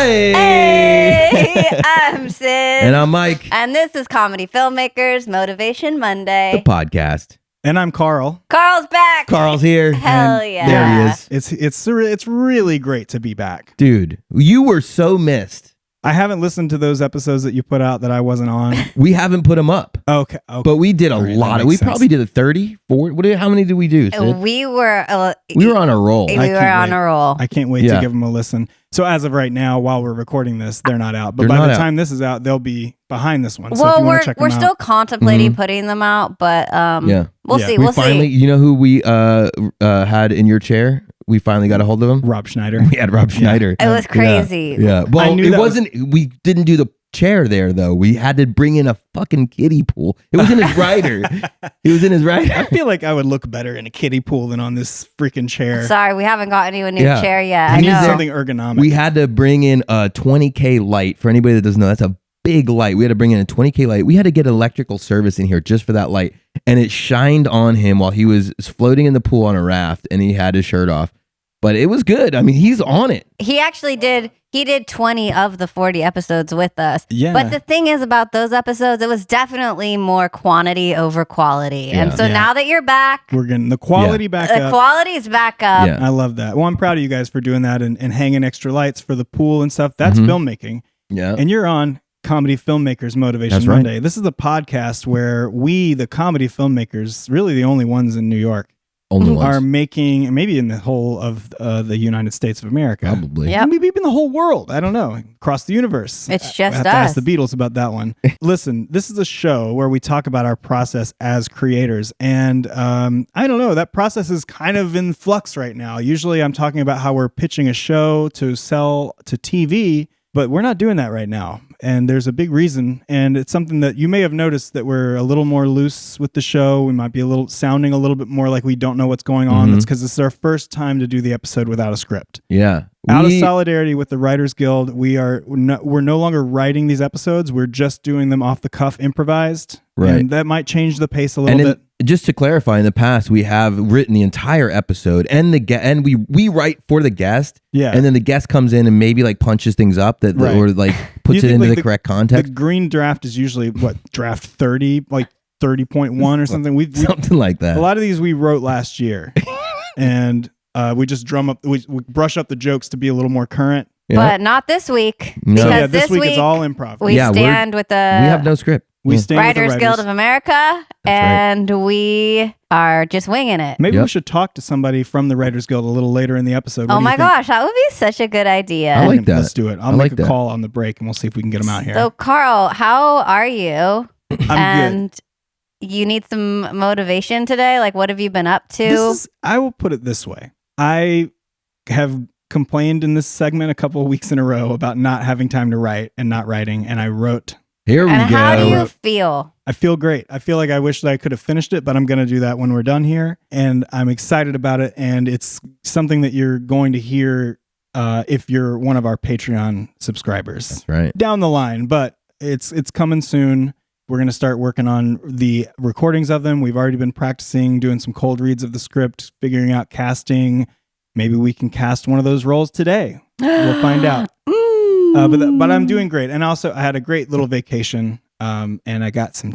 Hey, I'm Sid. And I'm Mike. And this is Comedy Filmmakers Motivation Monday. The podcast. And I'm Carl. Carl's back. Carl's here. Hell and yeah. There he is. It's really great to be back. Dude, you were so missed. I haven't listened to those episodes that you put out that I wasn't on. We haven't put them up. Okay. But we did a lot. We probably did a 30, 40. How many did we do, Sid? We were on a roll. We were on a roll. I can't wait to give them a listen. So as of right now, while we're recording this, they're not out. But They're by the out. time this is out, they'll be behind this one. So Well, if you want to check them we're out, still contemplating putting them out, but we'll see. We finally, you know who we had in your chair? We finally got a hold of him. Rob Schneider. We had Rob Schneider. It was crazy. Yeah. Well, it wasn't. We didn't do the chair there though. We had to bring in a fucking kiddie pool. It was in his rider. He was in his rider. I feel like I would look better in a kiddie pool than on this freaking chair. Sorry, we haven't gotten you a new chair yet. I I need know. something ergonomic. We had to bring in a 20K light. For anybody that doesn't know, that's a big light. We had to bring in a 20K light. We had to get electrical service in here just for that light. And it shined on him while he was floating in the pool on a raft and he had his shirt off. But it was good. I mean, he's on it. He actually did. He did 20 of the 40 episodes with us. Yeah. But the thing is about those episodes, it was definitely more quantity over quality. And so now that you're back, we're getting the quality back up. The quality's back up. Yeah. I love that. Well, I'm proud of you guys for doing that and hanging extra lights for the pool and stuff. That's filmmaking. Yeah. And you're on Comedy Filmmakers Motivation That's right. Monday. This is the podcast where we, the comedy filmmakers, really the only ones in New York, are making, maybe in the whole of the United States of America. Probably. Yep. Maybe even the whole world. I don't know. Across the universe. It's just I have to us. ask the Beatles about that one. Listen, this is a show where we talk about our process as creators. And I don't know, that process is kind of in flux right now. Usually I'm talking about how we're pitching a show to sell to TV, but we're not doing that right now. And there's a big reason. And it's something that you may have noticed that we're a little more loose with the show. We might be sounding a little bit more like we don't know what's going on. That's because this is our first time to do the episode without a script. Yeah. Out of solidarity with the Writers Guild, we're no longer writing these episodes. We're just doing them off the cuff, improvised. Right. And that might change the pace a little bit. Just to clarify, in the past, we have written the entire episode and we write for the guest. Yeah. And then the guest comes in and maybe like punches things up or like puts it into the correct context. The green draft is usually draft 30, like 30.1 or something. Something like that. A lot of these we wrote last year. And we just we brush up the jokes to be a little more current. Yeah. But not this week. No. Because Yeah, this week it's all improv. We stand with the we have no script. We stand with the Writers Guild of America, and we are just winging it. Maybe we should talk to somebody from the Writers Guild a little later in the episode. Oh my gosh, that would be such a good idea. I like that. Let's do it. I'll make a call on the break and we'll see if we can get them out here. So, Carl, how are you? I'm good. You need some motivation today? Like, what have you been up to? I will put it this way. I have complained in this segment a couple of weeks in a row about not having time to write and not writing, and I wrote. Here we go. How do you feel? I feel great. I feel like I wish that I could have finished it, but I'm going to do that when we're done here. And I'm excited about it. And it's something that you're going to hear if you're one of our Patreon subscribers. That's right. Down the line, but it's coming soon. We're going to start working on the recordings of them. We've already been practicing, doing some cold reads of the script, figuring out casting. Maybe we can cast one of those roles today. We'll find out. But I'm doing great. And also I had a great little vacation and I got some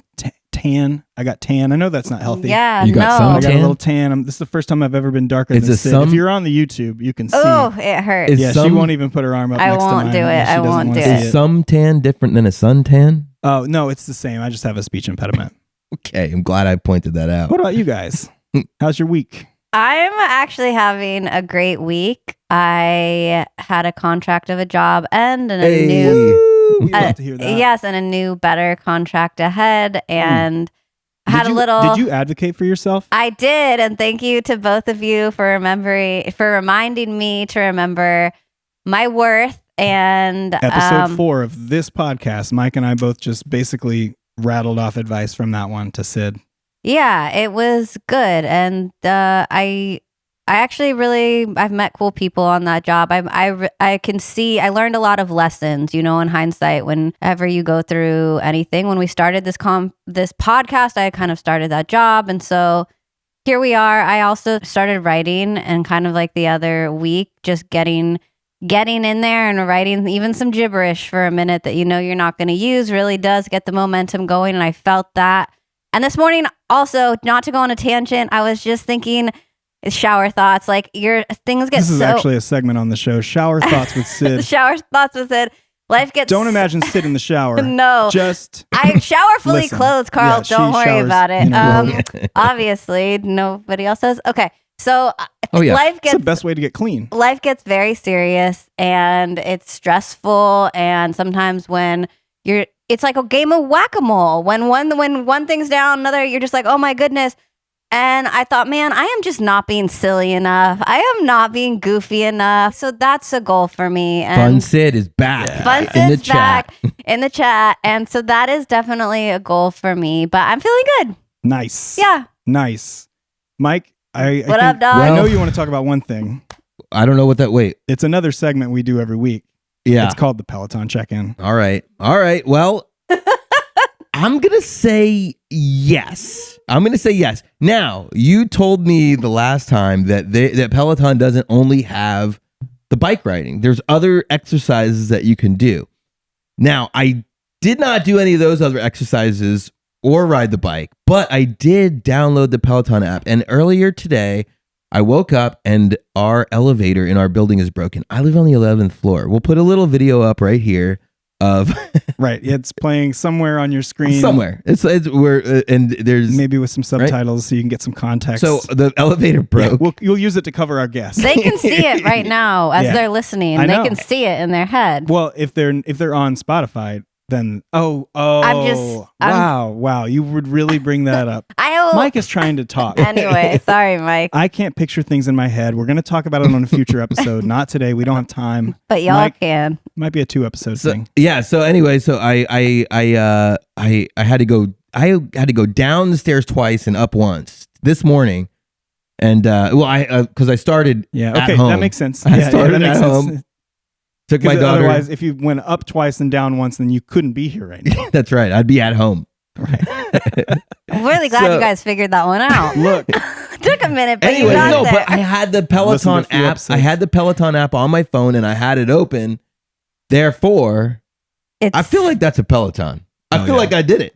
tan. I got tan. I know that's not healthy. Yeah, you got I got a little tan. This is the first time I've ever been darker than Sid. If you're on the YouTube, you can see. Oh, it hurts. She won't even put her arm up next to mine. I won't do it. I won't do it. Is some tan different than a suntan? Oh, no, it's the same. I just have a speech impediment. Okay, I'm glad I pointed that out. What about you guys? How's your week? I'm actually having a great week. I had a contract of a job and a new, we love to hear that. Yes, and a new, better contract ahead. And had a little. Did you advocate for yourself? I did, and thank you to both of you for reminding me to remember my worth. And episode 4 of this podcast, Mike and I both just basically rattled off advice from that one to Sid. Yeah, it was good, and I actually I've met cool people on that job. I can see I learned a lot of lessons, in hindsight, whenever you go through anything. When we started this podcast, I kind of started that job, and so here we are. I also started writing, and kind of like the other week, just getting getting in there and writing even some gibberish for a minute that you know you're not going to use really does get the momentum going. And I felt that. And this morning also, not to go on a tangent, I was just thinking shower thoughts. Like your things get This is actually a segment on the show, Shower Thoughts with Sid. shower thoughts with Sid. Life gets Don't imagine Sid in the shower. No. Just I shower fully listen. clothed, Carl. Yeah, she Don't worry showers about it. in a robe. Obviously, nobody else does. Okay. So life it's gets the best way to get clean. life gets very serious and it's stressful, and sometimes when it's like a game of whack-a-mole. When one thing's down, another, you're just like, oh my goodness. And I thought, man, I am just not being silly enough. I am not being goofy enough. So that's a goal for me. And Fun Sid is back. Fun in the Sid's back chat. in the chat. And so that is definitely a goal for me. But I'm feeling good. Nice. Yeah. Nice. Mike, I What think, up, dog? I know you want to talk about one thing. I don't know what that. Wait. It's another segment we do every week. Yeah. It's called the Peloton Check-In. All right. Well, I'm going to say yes. Now, you told me the last time that that Peloton doesn't only have the bike riding. There's other exercises that you can do. Now, I did not do any of those other exercises or ride the bike, but I did download the Peloton app. And earlier today, I woke up and our elevator in our building is broken. I live on the 11th floor. We'll put a little video up right here of Right. It's playing somewhere on your screen. somewhere. It's where and there's Maybe with some subtitles so you can get some context. so the elevator Yeah, broke. you'll use it to cover our guests. They can see it right now as Yeah. they're listening. I They know. can see it in their head. Well, if they're on Spotify, then I'm wow, you would really bring that up. Mike is trying to talk. Anyway, sorry, Mike. I can't picture things in my head. We're going to talk about it on a future episode. Not today. We don't have time. But y'all Mike, can. Might be a 2-episode So, thing. yeah. So anyway, so I had to go. I had to go down the stairs twice and up once this morning, and because I started Yeah. at Okay. home. That makes sense. I Yeah, started that makes at sense. home. Took my 'Cause daughter. Otherwise, if you went up twice and down once, then you couldn't be here right now. That's right. I'd be at home. I'm really glad So- you guys figured that one out. Look, Took a minute, but Anyway, you got no, there. but I had the Listen to Peloton a few app. episodes. I had the Peloton app on my phone, and I had it open. Therefore, I feel like that's a Peloton. I feel like I did it.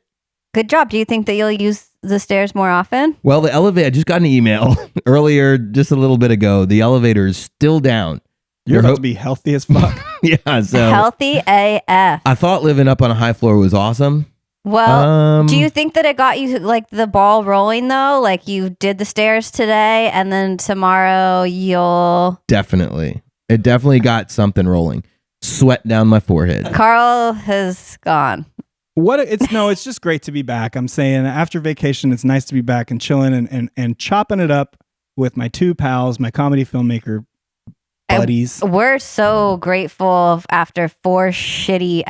Good job. Do you think that you'll use the stairs more often? Well, the elevator. I just got an email earlier, just a little bit ago. The elevator is still down. you're about to be healthy as fuck. Yeah. So Healthy AF. I thought living up on a high floor was awesome. Well, do you think that it got you like the ball rolling though? Like you did the stairs today and then tomorrow you'll... Definitely. It definitely got something rolling. Sweat down my forehead. Carl has gone. It's just great to be back. I'm saying after vacation, it's nice to be back and chilling and chopping it up with my two pals, my comedy filmmaker buddies. We're so grateful after 40 shitty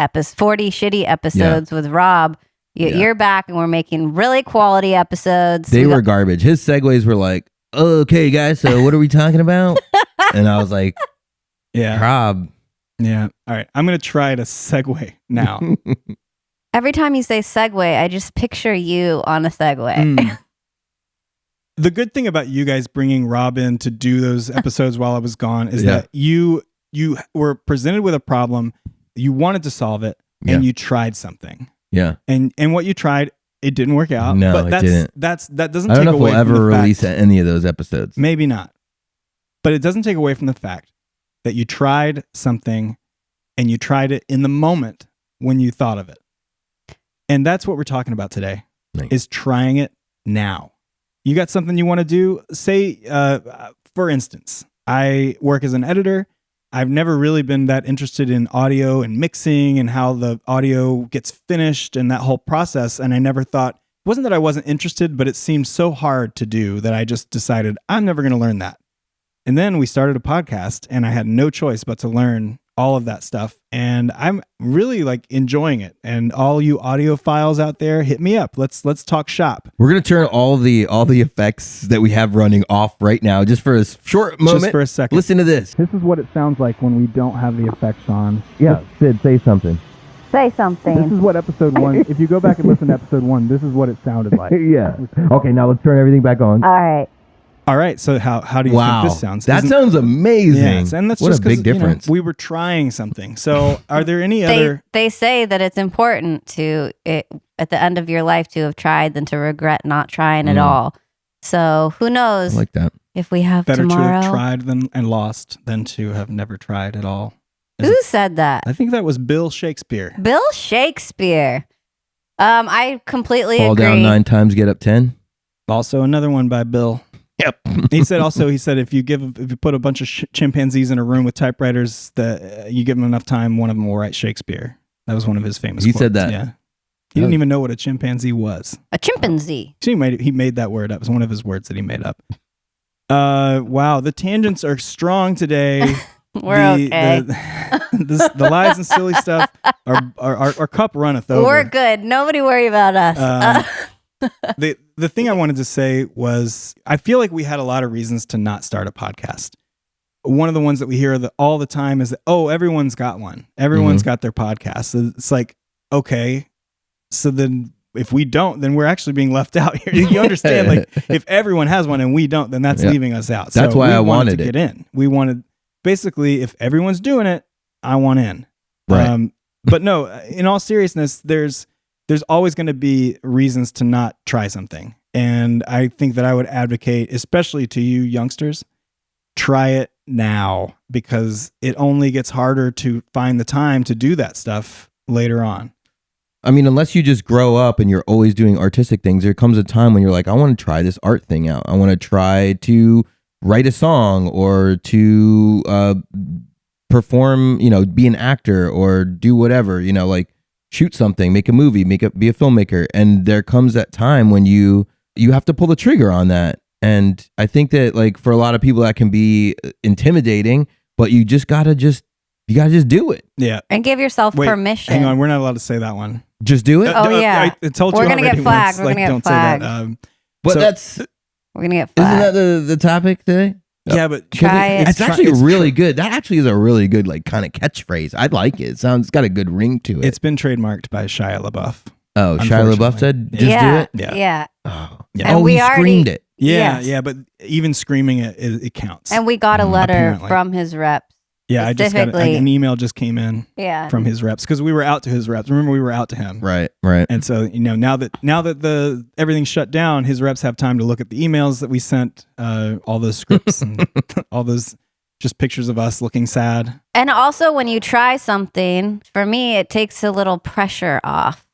episodes with Rob. You're back and we're making really quality episodes. They were garbage. His segues were like, okay, guys, so what are we talking about? And I was like, Yeah. Rob. Yeah. All right. I'm going to try to segue now. Every time you say segue, I just picture you on a segue. Mm. The good thing about you guys bringing Rob in to do those episodes while I was gone is that you were presented with a problem, you wanted to solve it, and you tried something. Yeah. And what you tried, it didn't work out. No, but it that didn't. That doesn't I don't take know if away we'll from ever the fact- release any of those episodes. Maybe not. But it doesn't take away from the fact that you tried something and you tried it in the moment when you thought of it. And that's what we're talking about today, is trying it now. You got something you want to do? Say, for instance, I work as an editor. I've never really been that interested in audio and mixing and how the audio gets finished and that whole process. And I never thought, it wasn't that I wasn't interested, but it seemed so hard to do that I just decided I'm never going to learn that. And then we started a podcast and I had no choice but to learn all of that stuff. And I'm really like enjoying it. And all you audiophiles out there, hit me up. Let's talk shop. We're gonna turn all the effects that we have running off right now, just for a short moment. Just for a second. Listen to this. This is what it sounds like when we don't have the effects on. Yeah, Sid, say something. Say something. This is what episode 1, if you go back and listen to episode 1, this is what it sounded like. Yeah. Okay, now let's turn everything back on. All right. All right. So how do you think this sounds? That sounds amazing. Yes, and that's what just a big difference. We were trying something. So are there any other? They say that it's important to at the end of your life to have tried than to regret not trying at all. So who knows? I like that. If we have Better tomorrow. to have tried and lost than to have never tried at all. Who said that? I think that was Bill Shakespeare. Bill Shakespeare. I completely Fall agree. down 9 times, get up 10. Also another one by Bill. Yep. He said if you put a bunch of chimpanzees in a room with typewriters, that you give them enough time, one of them will write Shakespeare. That was one of his famous quotes. He said that. Yeah. He didn't even know what a chimpanzee was. A chimpanzee. He made that word up. It was one of his words that he made up. Wow, the tangents are strong today. We're okay. The lies and silly stuff. Our cup runneth over. We're good. Nobody worry about us. The thing I wanted to say was I feel like we had a lot of reasons to not start a podcast. One of the ones that we hear all the time is that, everyone's got one. Everyone's got their podcast. So it's like, okay, so then if we don't, then we're actually being left out here. You understand? Like if everyone has one and we don't, then that's leaving us out. That's so why I wanted to it. get in. We wanted basically if everyone's doing it, I want in. Right. But no, in all seriousness, there's always going to be reasons to not try something. And I think that I would advocate, especially to you youngsters, try it now because it only gets harder to find the time to do that stuff later on. I mean, unless you just grow up and you're always doing artistic things, there comes a time when you're like, I want to try this art thing out. I want to try to write a song or to perform, be an actor or do whatever, like shoot something, make a movie, be a filmmaker. And there comes that time when you have to pull the trigger on that. And I think that like for a lot of people that can be intimidating, but you gotta just do it. Yeah. And give yourself permission. Hang on, we're not allowed to say that one. Just do it. I told you we're gonna already get flagged. once, We're gonna get Don't flagged. say that. But we're gonna get flagged. Isn't that the topic today? Yeah, but Try it. It's actually really good. That actually is a really good like kind of catchphrase. I like it. It's got a good ring to it. It's been trademarked by Shia LaBeouf. Oh, Shia LaBeouf said, "Just do it." Yeah. Oh, Yeah. And he screamed it. Yeah, Yes. yeah, but even screaming it counts. And we got a letter Apparently. from his reps. Yeah, I just got specifically- an email just came in Yeah. from his reps because we were out to his reps. Remember, we were out to him, Right. and so now that the everything's shut down, his reps have time to look at the emails that we sent, all those scripts and all those just pictures of us looking sad. And also when you try something, for me, it takes a little pressure off.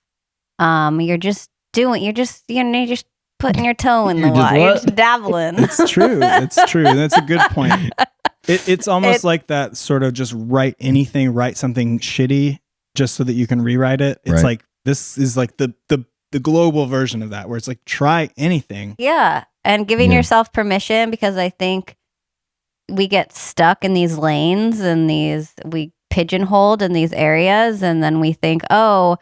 You're just putting your toe in the You're just water. You're what? just dabbling. It's true. It's true. That's a good point. It's almost like that sort of just write something shitty just so that you can rewrite it. It's Right. like this is like the global version of that where it's like try anything. Yeah. And giving Yeah. yourself permission, because I think we get stuck in these lanes and we pigeonholed in these areas. And then we think, oh,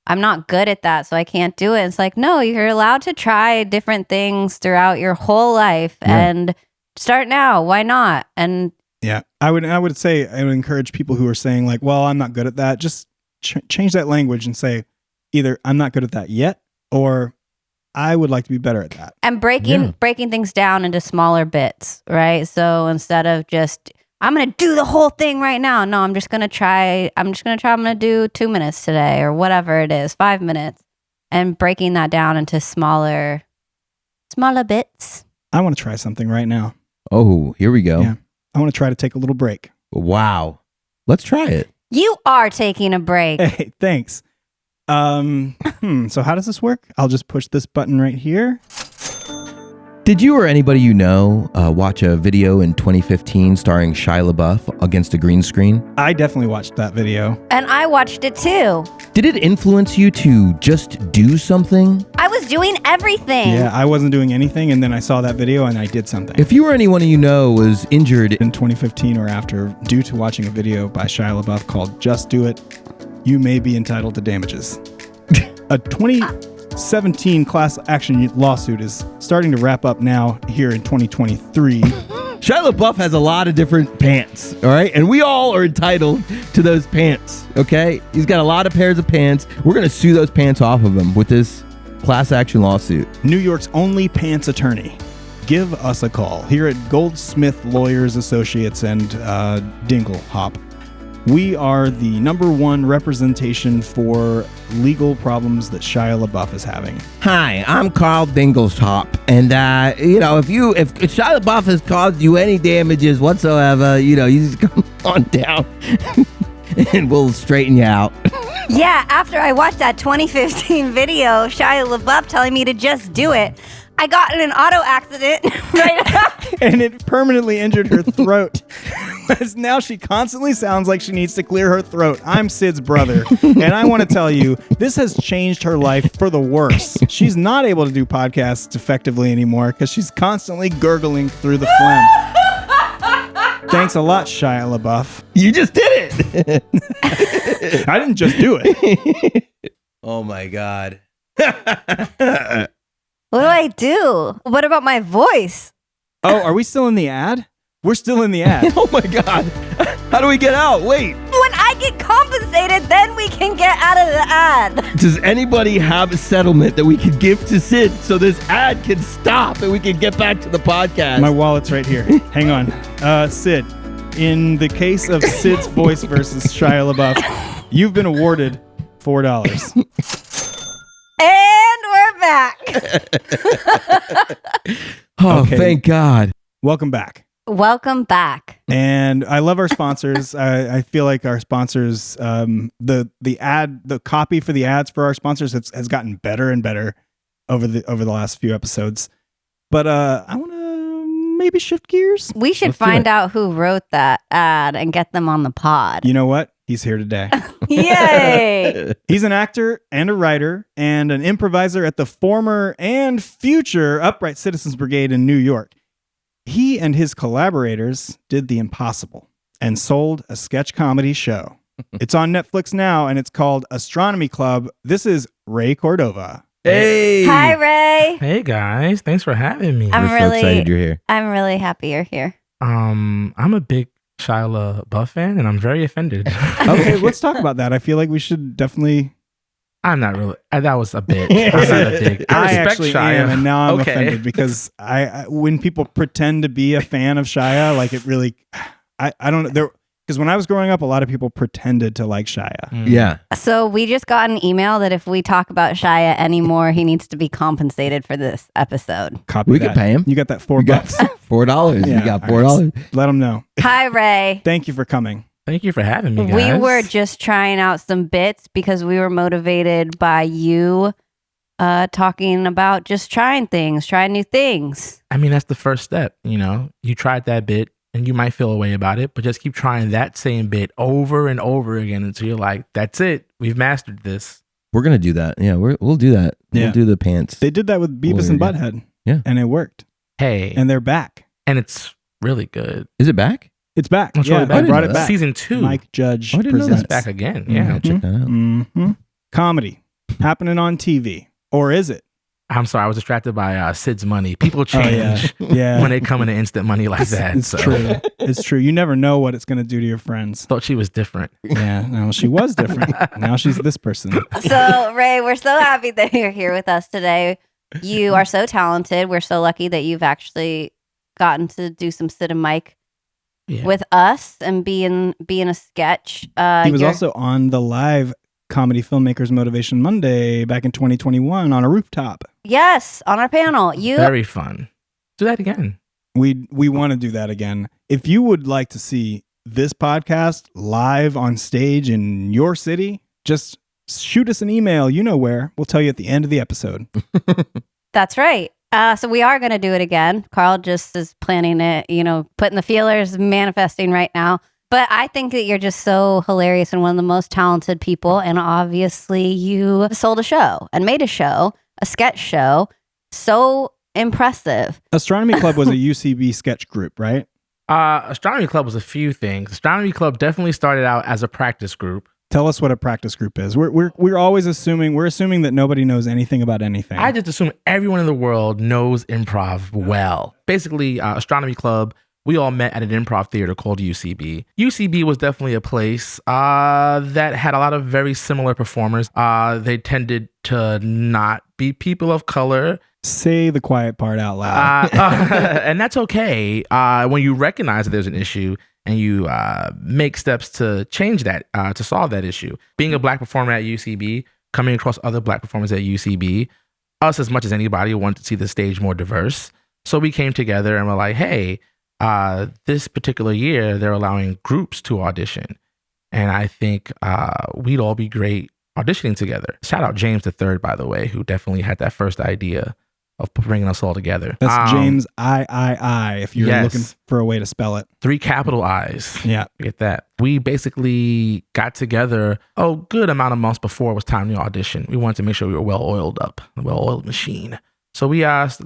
I'm not good at that, so I can't do it. It's like, no, you're allowed to try different things throughout your whole life and start now. Why not? And Yeah. I would say I would encourage people who are saying like, well, I'm not good at that. Just change that language and say either I'm not good at that yet or I would like to be better at that. And breaking things down into smaller bits, right? So instead of just, I'm going to do the whole thing right now. No, I'm going to do 2 minutes today or whatever it is, 5 minutes, and breaking that down into smaller bits. I want to try something right now. Oh, here we go. Yeah. I want to try to take a little break. Wow. Let's try it. You are taking a break. Hey, thanks. So how does this work? I'll just push this button right here. Did you or anybody you know watch a video in 2015 starring Shia LaBeouf against a green screen? I definitely watched that video. And I watched it too. Did it influence you to just do something? I was doing everything. Yeah, I wasn't doing anything, and then I saw that video and I did something. If you or anyone you know was injured In 2015 or after, due to watching a video by Shia LaBeouf called Just Do It, you may be entitled to damages. A 2017 class action lawsuit is starting to wrap up now here in 2023. Shia LaBeouf has a lot of different pants, all right? And we all are entitled to those pants, okay? He's got a lot of pairs of pants. We're going to sue those pants off of him with this class action lawsuit. New York's only pants attorney. give us a call here at Goldsmith Lawyers Associates and Dinglehop. We are the #1 representation for legal problems that Shia LaBeouf is having. Hi, I'm Carl Dingleshop, and if Shia LaBeouf has caused you any damages whatsoever, you just come on down, and we'll straighten you out. Yeah, after I watched that 2015 video, Shia LaBeouf telling me to just do it, I got in an auto accident right after. And it permanently injured her throat. As now she constantly sounds like she needs to clear her throat. I'm Sid's brother, and I want to tell you, this has changed her life for the worse. She's not able to do podcasts effectively anymore because she's constantly gurgling through the phlegm. Thanks a lot, Shia LaBeouf. You just did it. I didn't just do it. Oh my God. What do I do? What about my voice? Oh, are we still in the ad? We're still in the ad. Oh my God. How do we get out? Wait. When I get compensated, then we can get out of the ad. Does anybody have a settlement that we could give to Sid so this ad can stop and we can get back to the podcast? My wallet's right here. Hang on. Sid, in the case of Sid's voice versus Shia LaBeouf, you've been awarded $4. And we're back. Oh, Okay. thank God. Welcome back. Welcome back. And I love our sponsors. I feel like our sponsors, the copy for the ads for our sponsors has gotten better and better over the last few episodes. But I want to maybe shift gears. We should Let's do find it. out who wrote that ad and get them on the pod. You know what? He's here today. Yay! He's an actor and a writer and an improviser at the former and future Upright Citizens Brigade in New York. He and his collaborators did the impossible and sold a sketch comedy show. It's on Netflix now, and it's called Astronomy Club. This is Ray Cordova. Hey. Hi, Ray. Hey guys, thanks for having me. I'm We're so excited you're here. I'm really happy you're here. I'm a big Shia LaBeouf fan, and I'm very offended. Okay, let's talk about that. I feel like we should definitely... I'm not really. That was a bit. I'm not a big. I I respect actually Shia. am, and now I'm Okay. offended because I when people pretend to be a fan of Shia, like it really... I don't know. Because when I was growing up, a lot of people pretended to like Shia. Mm. Yeah. So we just got an email that if we talk about Shia anymore, he needs to be compensated for this episode. Copy We that. could pay him. You got that $4. We got $4. Yeah, We got all right. $4. Let them know. Hi, Ray. Thank you for coming. Thank you for having me, guys. We were just trying out some bits because we were motivated by you talking about just trying new things. I mean, that's the first step. You tried that bit, and you might feel a way about it, but just keep trying that same bit over and over again until you're like, "That's it. We've mastered this." We're going to do that. Yeah, we'll do that. Yeah. We'll do the pants. They did that with Beavis and Butthead. Yeah. And it worked. Hey, And they're back. and it's really good. Is it back? It's back. It's Yeah, really they back. brought it back. Season 2. Mike Judge Oh, I didn't know that. presents. It's back again. Yeah, Yeah. check that out. Mm-hmm. Comedy happening on TV. Or is it? I'm sorry, I was distracted by Sid's money. People change Yeah. when they come into instant money like that. It's so. true. It's true. You never know what it's going to do to your friends. Thought she was different. Yeah. No, she was different. Now she's this person. So, Ray, we're so happy that you're here with us today. You are so talented. We're so lucky that you've actually gotten to do some Sid and Mike Yeah. with us and be in a sketch. He was you're- also on the live Comedy Filmmakers Motivation Monday back in 2021 on a rooftop. yes, on our panel. You Very fun. Do that again. We want to do that again. If you would like to see this podcast live on stage in your city, just shoot us an email. You know where. We'll tell you at the end of the episode. That's right. So we are going to do it again. Carl just is planning it, putting the feelers, manifesting right now. But I think that you're just so hilarious and one of the most talented people. And obviously you sold a show and made a sketch show. So impressive. Astronomy Club was a UCB sketch group, right? Astronomy Club was a few things. Astronomy Club definitely started out as a practice group. Tell us what a practice group is. We're always assuming that nobody knows anything about anything. I just assume everyone in the world knows improv well. Basically, Astronomy Club, we all met at an improv theater called UCB. UCB was definitely a place that had a lot of very similar performers. They tended to not be people of color. Say the quiet part out loud. And that's okay. When you recognize that there's an issue and you make steps to change that, to solve that issue. Being a Black performer at UCB, coming across other Black performers at UCB, us as much as anybody wanted to see the stage more diverse. So we came together and we're like, hey, this particular year, they're allowing groups to audition. And I think we'd all be great auditioning together. Shout out James III, by the way, who definitely had that first idea of bringing us all together. That's James I, if you're looking for a way to spell it. 3 capital I's. Yeah. Get that. We basically got together a good amount of months before it was time to audition. We wanted to make sure we were well-oiled up, a well-oiled machine. So we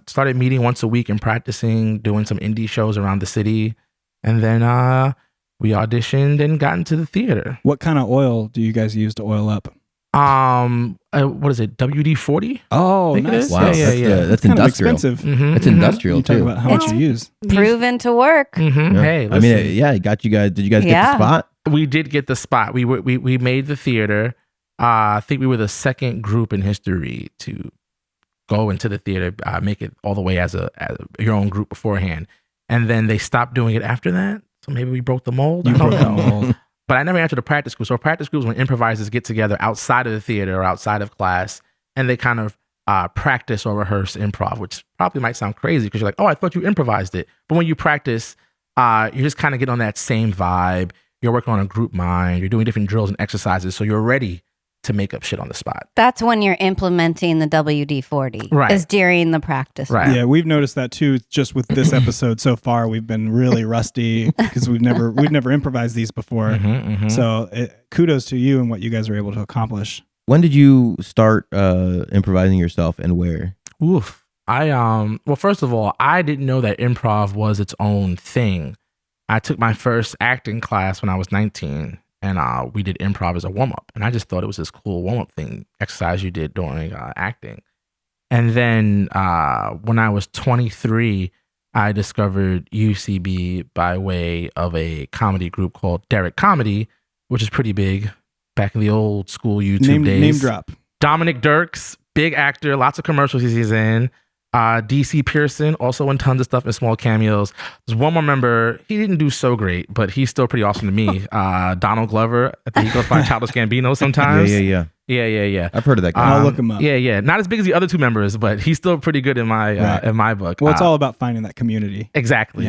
started meeting once a week and practicing, doing some indie shows around the city. And then we auditioned and got into the theater. What kind of oil do you guys use to oil up? What is it? WD-40? Oh, Think it nice. is? Wow, Yeah. that's Kind of industrial. expensive. Mm-hmm, That's industrial You talk too. about how much you use. Proven to work. Mm-hmm. Yeah. Hey, I listen. mean, yeah, it got you guys. Did you guys get Yeah. the spot? We did get the spot. We made the theater. I think we were the second group in history to go into the theater, make it all the way as your own group beforehand, and then they stopped doing it after that. So maybe we broke the mold. I don't know. But I never entered a practice group. So a practice group is when improvisers get together outside of the theater or outside of class, and they kind of practice or rehearse improv, which probably might sound crazy because you're like, oh, I thought you improvised it. But when you practice, you just kind of get on that same vibe. You're working on a group mind. You're doing different drills and exercises. So you're ready to make up shit on the spot. That's when you're implementing the WD-40. Right. Is during the practice. Right. Yeah, we've noticed that too. Just with this episode so far, we've been really rusty because we've never improvised these before. So kudos to you and what you guys were able to accomplish. When did you start improvising yourself, and where? Oof. Well, first of all, I didn't know that improv was its own thing. I took my first acting class when I was 19, and we did improv as a warm-up. And I just thought it was this cool warm-up thing, exercise you did during acting. And then when I was 23, I discovered UCB by way of a comedy group called Derek Comedy, which is pretty big back in the old school YouTube days. Name drop. Dominic Dirks, big actor, lots of commercials he's in. DC Pearson, also in tons of stuff in small cameos. There's one more member, he didn't do so great, but he's still pretty awesome to me. Donald Glover, I think he goes by Childish Gambino sometimes. Yeah. I've heard of that guy. I'll look him up. Yeah. Not as big as the other 2 members, but he's still pretty good in my book. Well, it's all about finding that community. Exactly.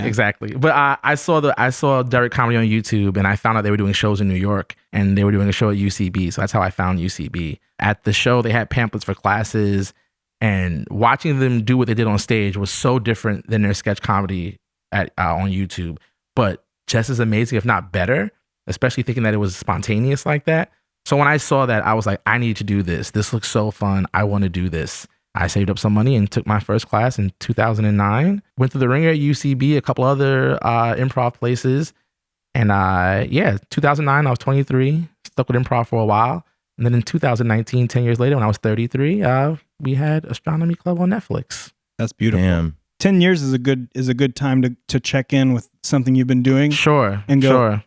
But I saw Derek Comedy on YouTube, and I found out they were doing shows in New York, and they were doing a show at UCB. So that's how I found UCB. At the show, they had pamphlets for classes, and watching them do what they did on stage was so different than their sketch comedy on YouTube, but just as amazing, if not better, especially thinking that it was spontaneous like that. So when I saw that, I was like, I need to do this. This looks so fun. I want to do this. I saved up some money and took my first class in 2009. Went through the ringer at UCB, a couple other improv places. And 2009, I was 23, stuck with improv for a while. And then in 2019, 10 years later, when I was 33, we had Astronomy Club on Netflix. That's beautiful. Damn. 10 years is a good time to check in with something you've been doing. Sure. And go, sure.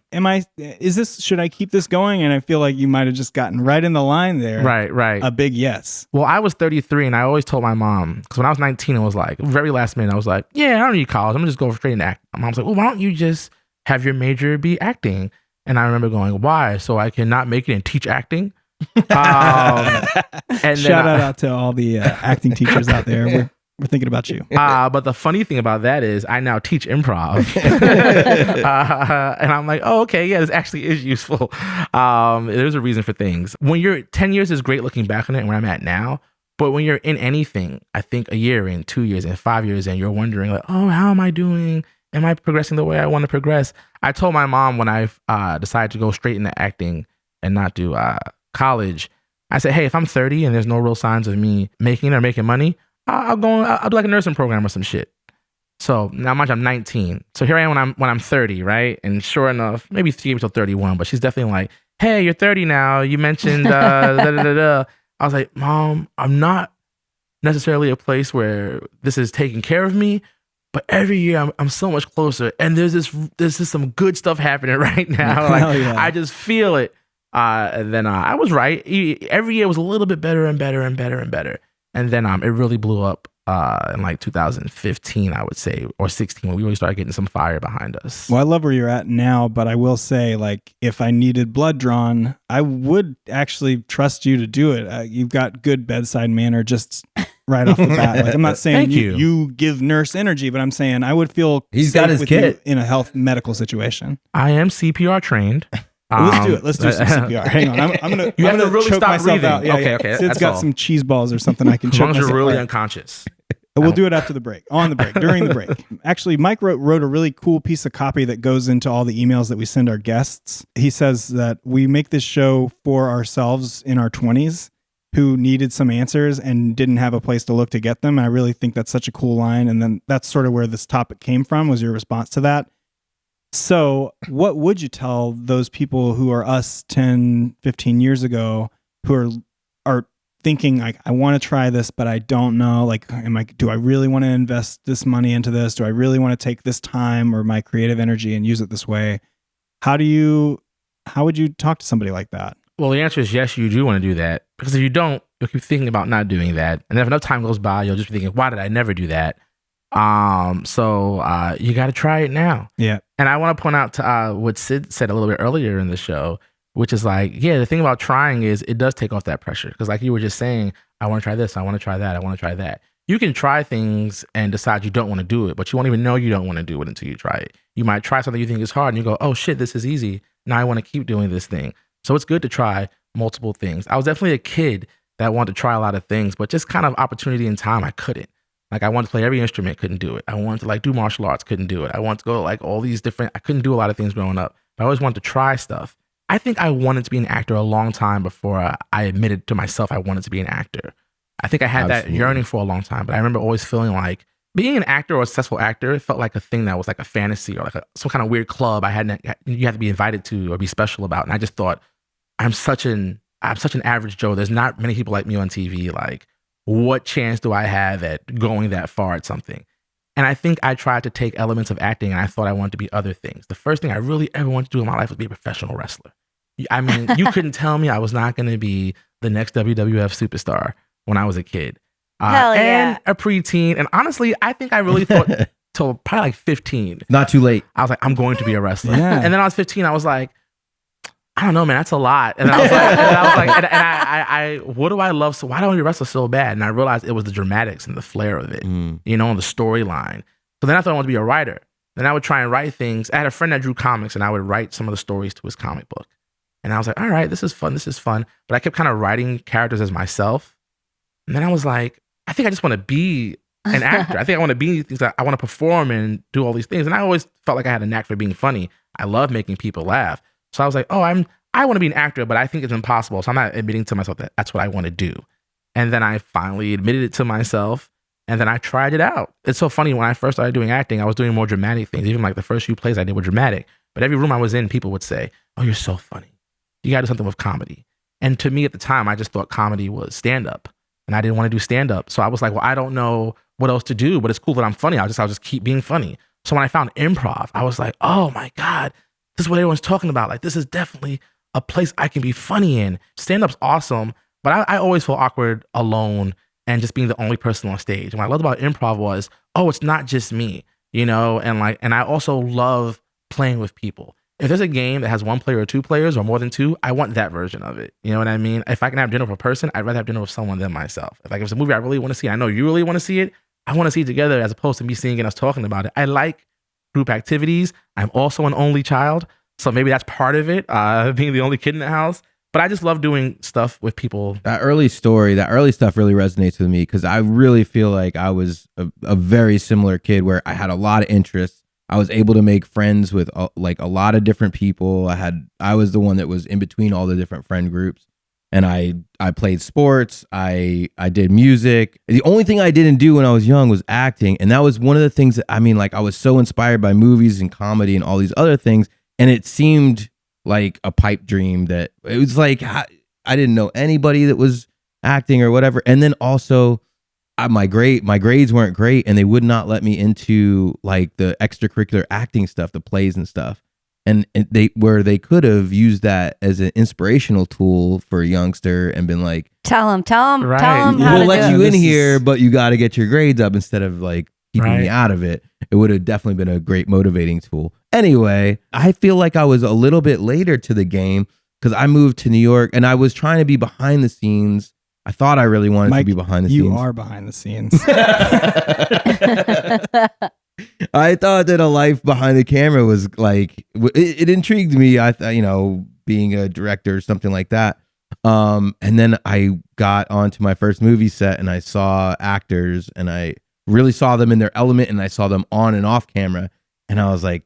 Should I keep this going? And I feel like you might have just gotten right in the line there. Right. A big yes. Well, I was 33 and I always told my mom, because when I was 19, it was like, very last minute, I was like, yeah, I don't need college. I'm going to just go straight into acting. My mom's like, well, why don't you just have your major be acting? And I remember going, why? So I cannot make it and teach acting? And Shout out to all the acting teachers out there. We're thinking about you. But the funny thing about that is I now teach improv. And I'm like, oh, okay, yeah, this actually is useful. There's a reason for things. When you're 10 years is great looking back on it and where I'm at now. But when you're in anything, I think a year in, 2 years in, 5 years in, you're wondering like, oh, how am I doing? Am I progressing the way I want to progress? I told my mom when I decided to go straight into acting and not do college, I said, hey, if I'm 30 and there's no real signs of me making money, I'll do like a nursing program or some shit. So now mind you, I'm 19. So here I am when I'm 30, right? And sure enough, maybe she gave me till 31, but she's definitely like, hey, you're 30 now. You mentioned I was like, Mom, I'm not necessarily a place where this is taking care of me, but every year I'm so much closer. And there's just some good stuff happening right now. Like yeah. I just feel it. And then I was right. Every year was a little bit better and better and better and better. And then it really blew up in like 2015, I would say, or 16, when we really started getting some fire behind us. Well, I love where you're at now, but I will say, like, if I needed blood drawn, I would actually trust you to do it. You've got good bedside manner just right off the bat. Like, I'm not saying Thank you. you give nurse energy, but I'm saying I would feel He's safe got his with kit you in a health medical situation. I am CPR trained. Let's do it. Let's do some CPR. Hang on. I'm gonna. You I'm have to gonna really choke stop myself breathing. out. Yeah, Okay, yeah. okay, Sid's that's got all. some cheese balls or something I can As choke long as myself. you're really All right. unconscious. We'll do it after the break. On the break. During the break. Actually, Mike wrote a really cool piece of copy that goes into all the emails that we send our guests. He says that we make this show for ourselves in our 20s who needed some answers and didn't have a place to look to get them. And I really think that's such a cool line. And then that's sort of where this topic came from, was your response to that. So what would you tell those people who are us 10, 15 years ago who are thinking, like, I want to try this, but I don't know, like, do I really want to invest this money into this? Do I really want to take this time or my creative energy and use it this way? How would you talk to somebody like that? Well, the answer is yes, you do want to do that. Because if you don't, you'll keep thinking about not doing that. And if enough time goes by, you'll just be thinking, why did I never do that? So you got to try it now. Yeah. And I want to point out to what Sid said a little bit earlier in the show, which is like, yeah, the thing about trying is it does take off that pressure. Because like you were just saying, I want to try this, I want to try that, I want to try that. You can try things and decide you don't want to do it, but you won't even know you don't want to do it until you try it. You might try something you think is hard and you go, oh shit, this is easy. Now I want to keep doing this thing. So it's good to try multiple things. I was definitely a kid that wanted to try a lot of things, but just kind of opportunity and time, I couldn't. Like, I wanted to play every instrument, couldn't do it. I wanted to like do martial arts, couldn't do it. I wanted to go like all these different, I couldn't do a lot of things growing up, but I always wanted to try stuff. I think I wanted to be an actor a long time before I admitted to myself I wanted to be an actor. I think I had that yearning for a long time, but I remember always feeling like being an actor or a successful actor, it felt like a thing that was like a fantasy or like some kind of weird club you had to be invited to or be special about. And I just thought, I'm such an average Joe. There's not many people like me on TV. Like, what chance do I have at going that far at something? And I think I tried to take elements of acting and I thought I wanted to be other things. The first thing I really ever wanted to do in my life was be a professional wrestler. I mean, you couldn't tell me I was not going to be the next WWF superstar when I was a kid. Hell yeah. And a preteen. And honestly, I think I really thought till probably like 15. Not too late. I was like, I'm going to be a wrestler. Yeah. And then I was 15. I was like, I don't know, man, that's a lot. And then I what do I love? So why don't you wrestle so bad? And I realized it was the dramatics and the flair of it, you know, and the storyline. So then I thought I wanted to be a writer. Then I would try and write things. I had a friend that drew comics and I would write some of the stories to his comic book. And I was like, all right, this is fun. But I kept kind of writing characters as myself. And then I was like, I think I just want to be an actor. I think I want to be things that I want to perform and do all these things. And I always felt like I had a knack for being funny. I love making people laugh. So I was like, oh, I want to be an actor, but I think it's impossible. So I'm not admitting to myself that that's what I want to do. And then I finally admitted it to myself. And then I tried it out. It's so funny. When I first started doing acting, I was doing more dramatic things. Even like the first few plays I did were dramatic. But every room I was in, people would say, oh, you're so funny. You got to do something with comedy. And to me at the time, I just thought comedy was stand-up. And I didn't want to do stand-up. So I was like, well, I don't know what else to do, but it's cool that I'm funny. I'll just keep being funny. So when I found improv, I was like, oh my God, this is what everyone's talking about. Like, this is definitely a place I can be funny in. Stand-up's awesome, but I always feel awkward alone and just being the only person on stage. And what I loved about improv was, oh, it's not just me, you know? And I also love playing with people. If there's a game that has one player or two players or more than two, I want that version of it. You know what I mean? If I can have dinner with a person, I'd rather have dinner with someone than myself. If it's a movie I really want to see, I know you really want to see it, I want to see it together as opposed to me seeing it and us talking about it. I like group activities. I'm also an only child, so maybe that's part of it, being the only kid in the house. But I just love doing stuff with people. That early stuff really resonates with me because I really feel like I was a very similar kid where I had a lot of interests. I was able to make friends with like a lot of different people. I was the one that was in between all the different friend groups. And I played sports. I did music. The only thing I didn't do when I was young was acting. And that was one of the things that, I mean, like I was so inspired by movies and comedy and all these other things. And it seemed like a pipe dream that it was like, I didn't know anybody that was acting or whatever. And then also my grades weren't great and they would not let me into like the extracurricular acting stuff, the plays and stuff. And they could have used that as an inspirational tool for a youngster and been like, tell him Right. how we'll to let do you it. in here, but you got to get your grades up instead of like keeping me Right. out of it. It would have definitely been a great motivating tool. Anyway, I feel like I was a little bit later to the game because I moved to New York and I was trying to be behind the scenes. I thought I really wanted to be behind the scenes. You are behind the scenes. I thought that a life behind the camera was like, it intrigued me. Being a director or something like that. And then I got onto my first movie set and I saw actors and I really saw them in their element and I saw them on and off camera. And I was like,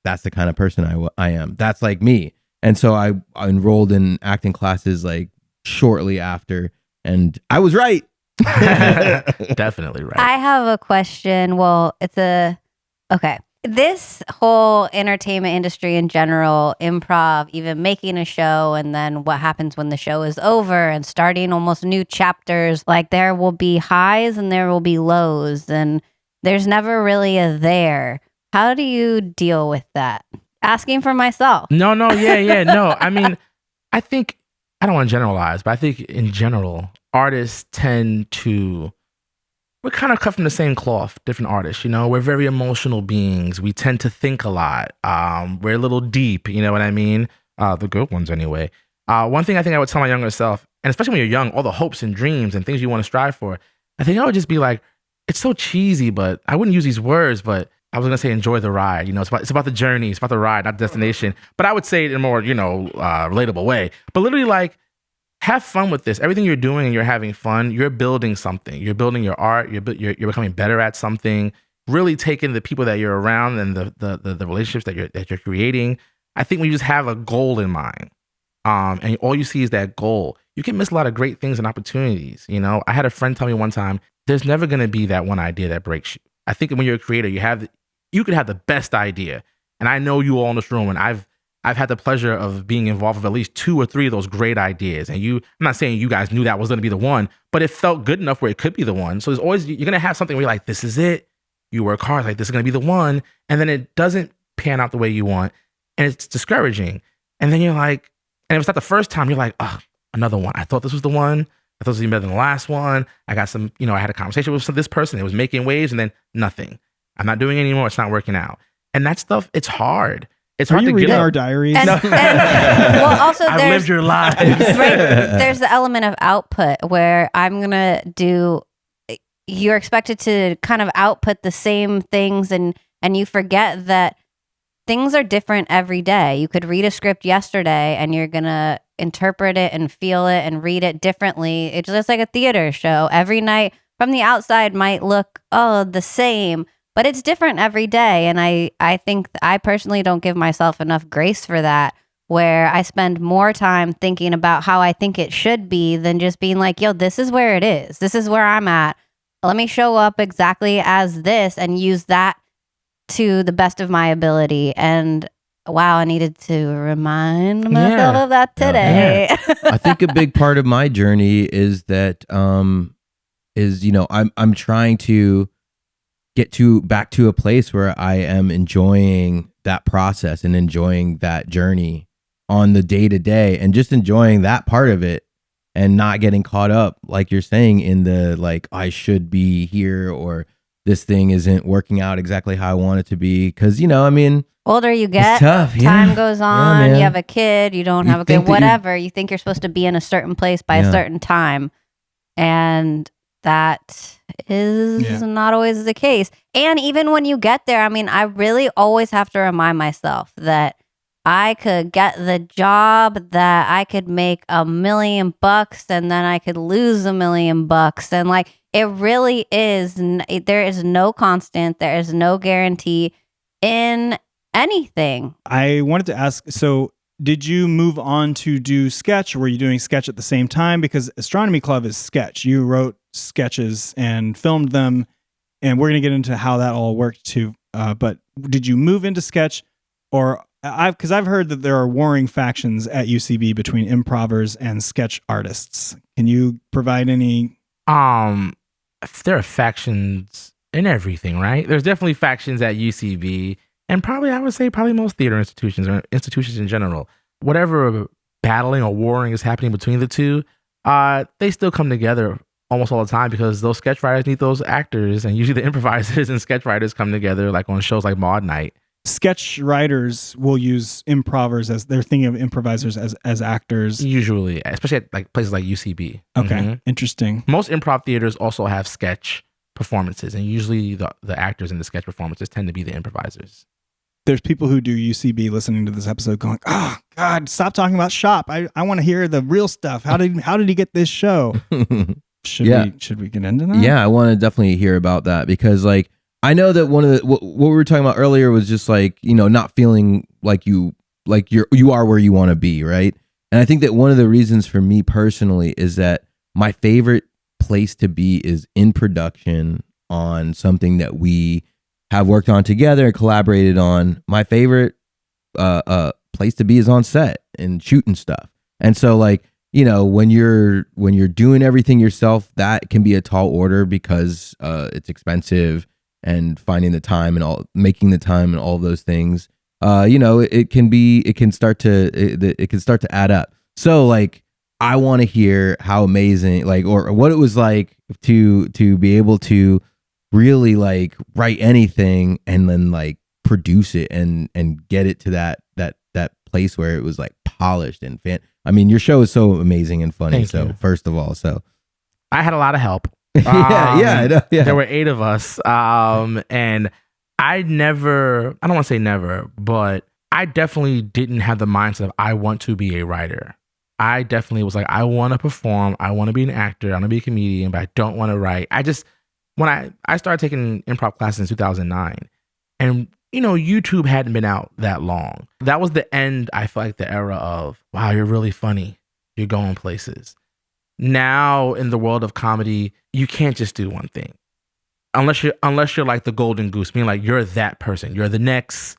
that's the kind of person I am. That's like me. And so I enrolled in acting classes like shortly after, and I was right. Definitely right. I have a question. Well, okay. This whole entertainment industry in general, improv, even making a show, and then what happens when the show is over and starting almost new chapters, like there will be highs and there will be lows, and there's never really a there. How do you deal with that? Asking for myself. No, yeah, no. I mean, I think, I don't want to generalize, but I think in general, artists tend to, we're kind of cut from the same cloth, different artists, we're very emotional beings. We tend to think a lot. We're a little deep, you know what I mean? The good ones anyway. One thing I think I would tell my younger self, and especially when you're young, all the hopes and dreams and things you want to strive for, I think I would just be like, it's so cheesy, but I wouldn't use these words, but I was going to say enjoy the ride. It's about the journey. It's about the ride, not the destination. But I would say it in a more, relatable way. But literally like, have fun with this. Everything you're doing and you're having fun, you're building something. You're building your art. You're becoming better at something. Really taking the people that you're around and the relationships that you're creating. I think when you just have a goal in mind, and all you see is that goal, you can miss a lot of great things and opportunities. I had a friend tell me one time, there's never going to be that one idea that breaks you. I think when you're a creator, you could have the best idea. And I know you all in this room, and I've had the pleasure of being involved with at least 2 or 3 of those great ideas. And I'm not saying you guys knew that was going to be the one, but it felt good enough where it could be the one. So there's always, you're going to have something where you're like, this is it. You work hard, like this is going to be the one. And then it doesn't pan out the way you want. And it's discouraging. And then you're like, and if it's not the first time, you're like, oh, another one. I thought this was the one. I thought this was even better than the last one. I got some, I had a conversation with this person. It was making waves and then nothing. I'm not doing it anymore. It's not working out. And that stuff, it's hard. It's hard to reading get our diaries. And well, also I've lived your life. right, there's the element of output where I'm gonna do. You're expected to kind of output the same things, and you forget that things are different every day. You could read a script yesterday, and you're gonna interpret it and feel it and read it differently. It's just like a theater show. Every night from the outside might look the same, but it's different every day. And I think I personally don't give myself enough grace for that, where I spend more time thinking about how I think it should be than just being like, yo, this is where it is. This is where I'm at. Let me show up exactly as this and use that to the best of my ability. And wow, I needed to remind myself of that today. Yeah. I think a big part of my journey is that I'm trying to get back to a place where I am enjoying that process and enjoying that journey on the day to day and just enjoying that part of it and not getting caught up, like you're saying, in the like, I should be here or this thing isn't working out exactly how I want it to be. Cause older you get, it's tough. Time goes on, man. you have a kid, you don't have a kid, whatever. You think you're supposed to be in a certain place by a certain time. And that is not always the case. And even when you get there, I really always have to remind myself that I could get the job, that I could make $1 million and then I could lose $1 million. And like, it really is, there is no constant, there is no guarantee in anything. I wanted to ask, so did you move on to do sketch, or were you doing sketch at the same time? Because Astronomy Club is sketch. You wrote sketches and filmed them, and we're going to get into how that all worked too. But did you move into sketch, or because I've heard that there are warring factions at UCB between improvers and sketch artists. Can you provide any? There are factions in everything, right? There's definitely factions at UCB. and probably I would say probably most theater institutions or institutions in general, whatever battling or warring is happening between the two, they still come together almost all the time because those sketch writers need those actors, and usually the improvisers and sketch writers come together like on shows like Maud Night. Sketch writers will use improvers as they're thinking of improvisers as actors. Usually, especially at like places like UCB. Okay, interesting. Most improv theaters also have sketch performances, and usually the actors in the sketch performances tend to be the improvisers. There's people who do UCB listening to this episode going, oh God, stop talking about shop. I want to hear the real stuff. How did he get this show? Should we get into that? Yeah, I want to definitely hear about that because like I know that one of the what we were talking about earlier was just like, you know, not feeling like you are where you want to be, right? And I think that one of the reasons for me personally is that my favorite place to be is in production on something that we have worked on together and collaborated on. My favorite place to be is on set and shooting stuff. And so like, you know, when you're doing everything yourself, that can be a tall order because it's expensive and finding the time and making the time and all of those things. You know, it can start to add up. So like, I want to hear how amazing, like, or what it was like to be able to really like write anything and then like produce it and get it to that place where it was like polished and I mean, your show is so amazing and funny. Thank so you. First of all, so I had a lot of help. Yeah. There were 8 of us. And I don't want to say never, but I definitely didn't have the mindset of I want to be a writer. I definitely was like, I want to perform. I want to be an actor. I want to be a comedian, but I don't want to write. When I started taking improv classes in 2009, and you know, YouTube hadn't been out that long. That was the end, I feel like, the era of, wow, you're really funny. You're going places. Now in the world of comedy, you can't just do one thing. Unless you're like the golden goose, meaning like you're that person. You're the next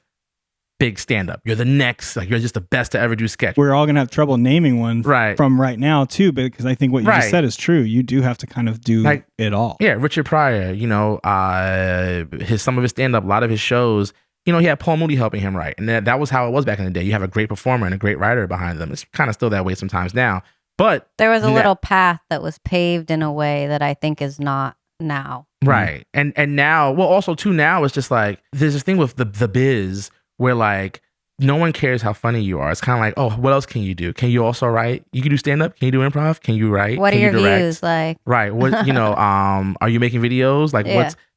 big stand-up. You're the next, like you're just the best to ever do sketch. We're all going to have trouble naming one from right now too, because I think what you just said is true. You do have to kind of do like, it all. Yeah, Richard Pryor, you know, some of his stand-up, a lot of his shows, you know, he had Paul Mooney helping him write. And that was how it was back in the day. You have a great performer and a great writer behind them. It's kind of still that way sometimes now. But there was a little path that was paved in a way that I think is not now. Right. And now, well, also too, now it's just like, there's this thing with the biz where like, no one cares how funny you are. It's kind of like, oh, what else can you do? Can you also write? You can do stand-up? Can you do improv? Can you write? What can are your you direct? views like? Right. What, you know, are you making videos? Like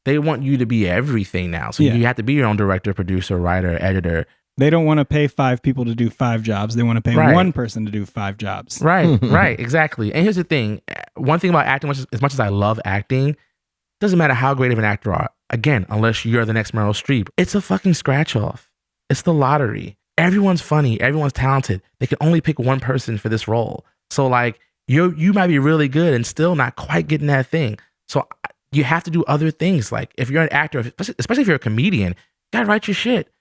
they want you to be everything now. So you have to be your own director, producer, writer, editor. They don't want to pay 5 people to do 5 jobs. They want to pay one person to do 5 jobs. Right, right, exactly. And here's the thing. One thing about acting, as much as I love acting, doesn't matter how great of an actor you are. Again, unless you're the next Meryl Streep, it's a fucking scratch off. It's the lottery. Everyone's funny. Everyone's talented. They can only pick one person for this role. So like you might be really good and still not quite getting that thing. So you have to do other things. Like if you're an actor, especially if you're a comedian, you gotta write your shit.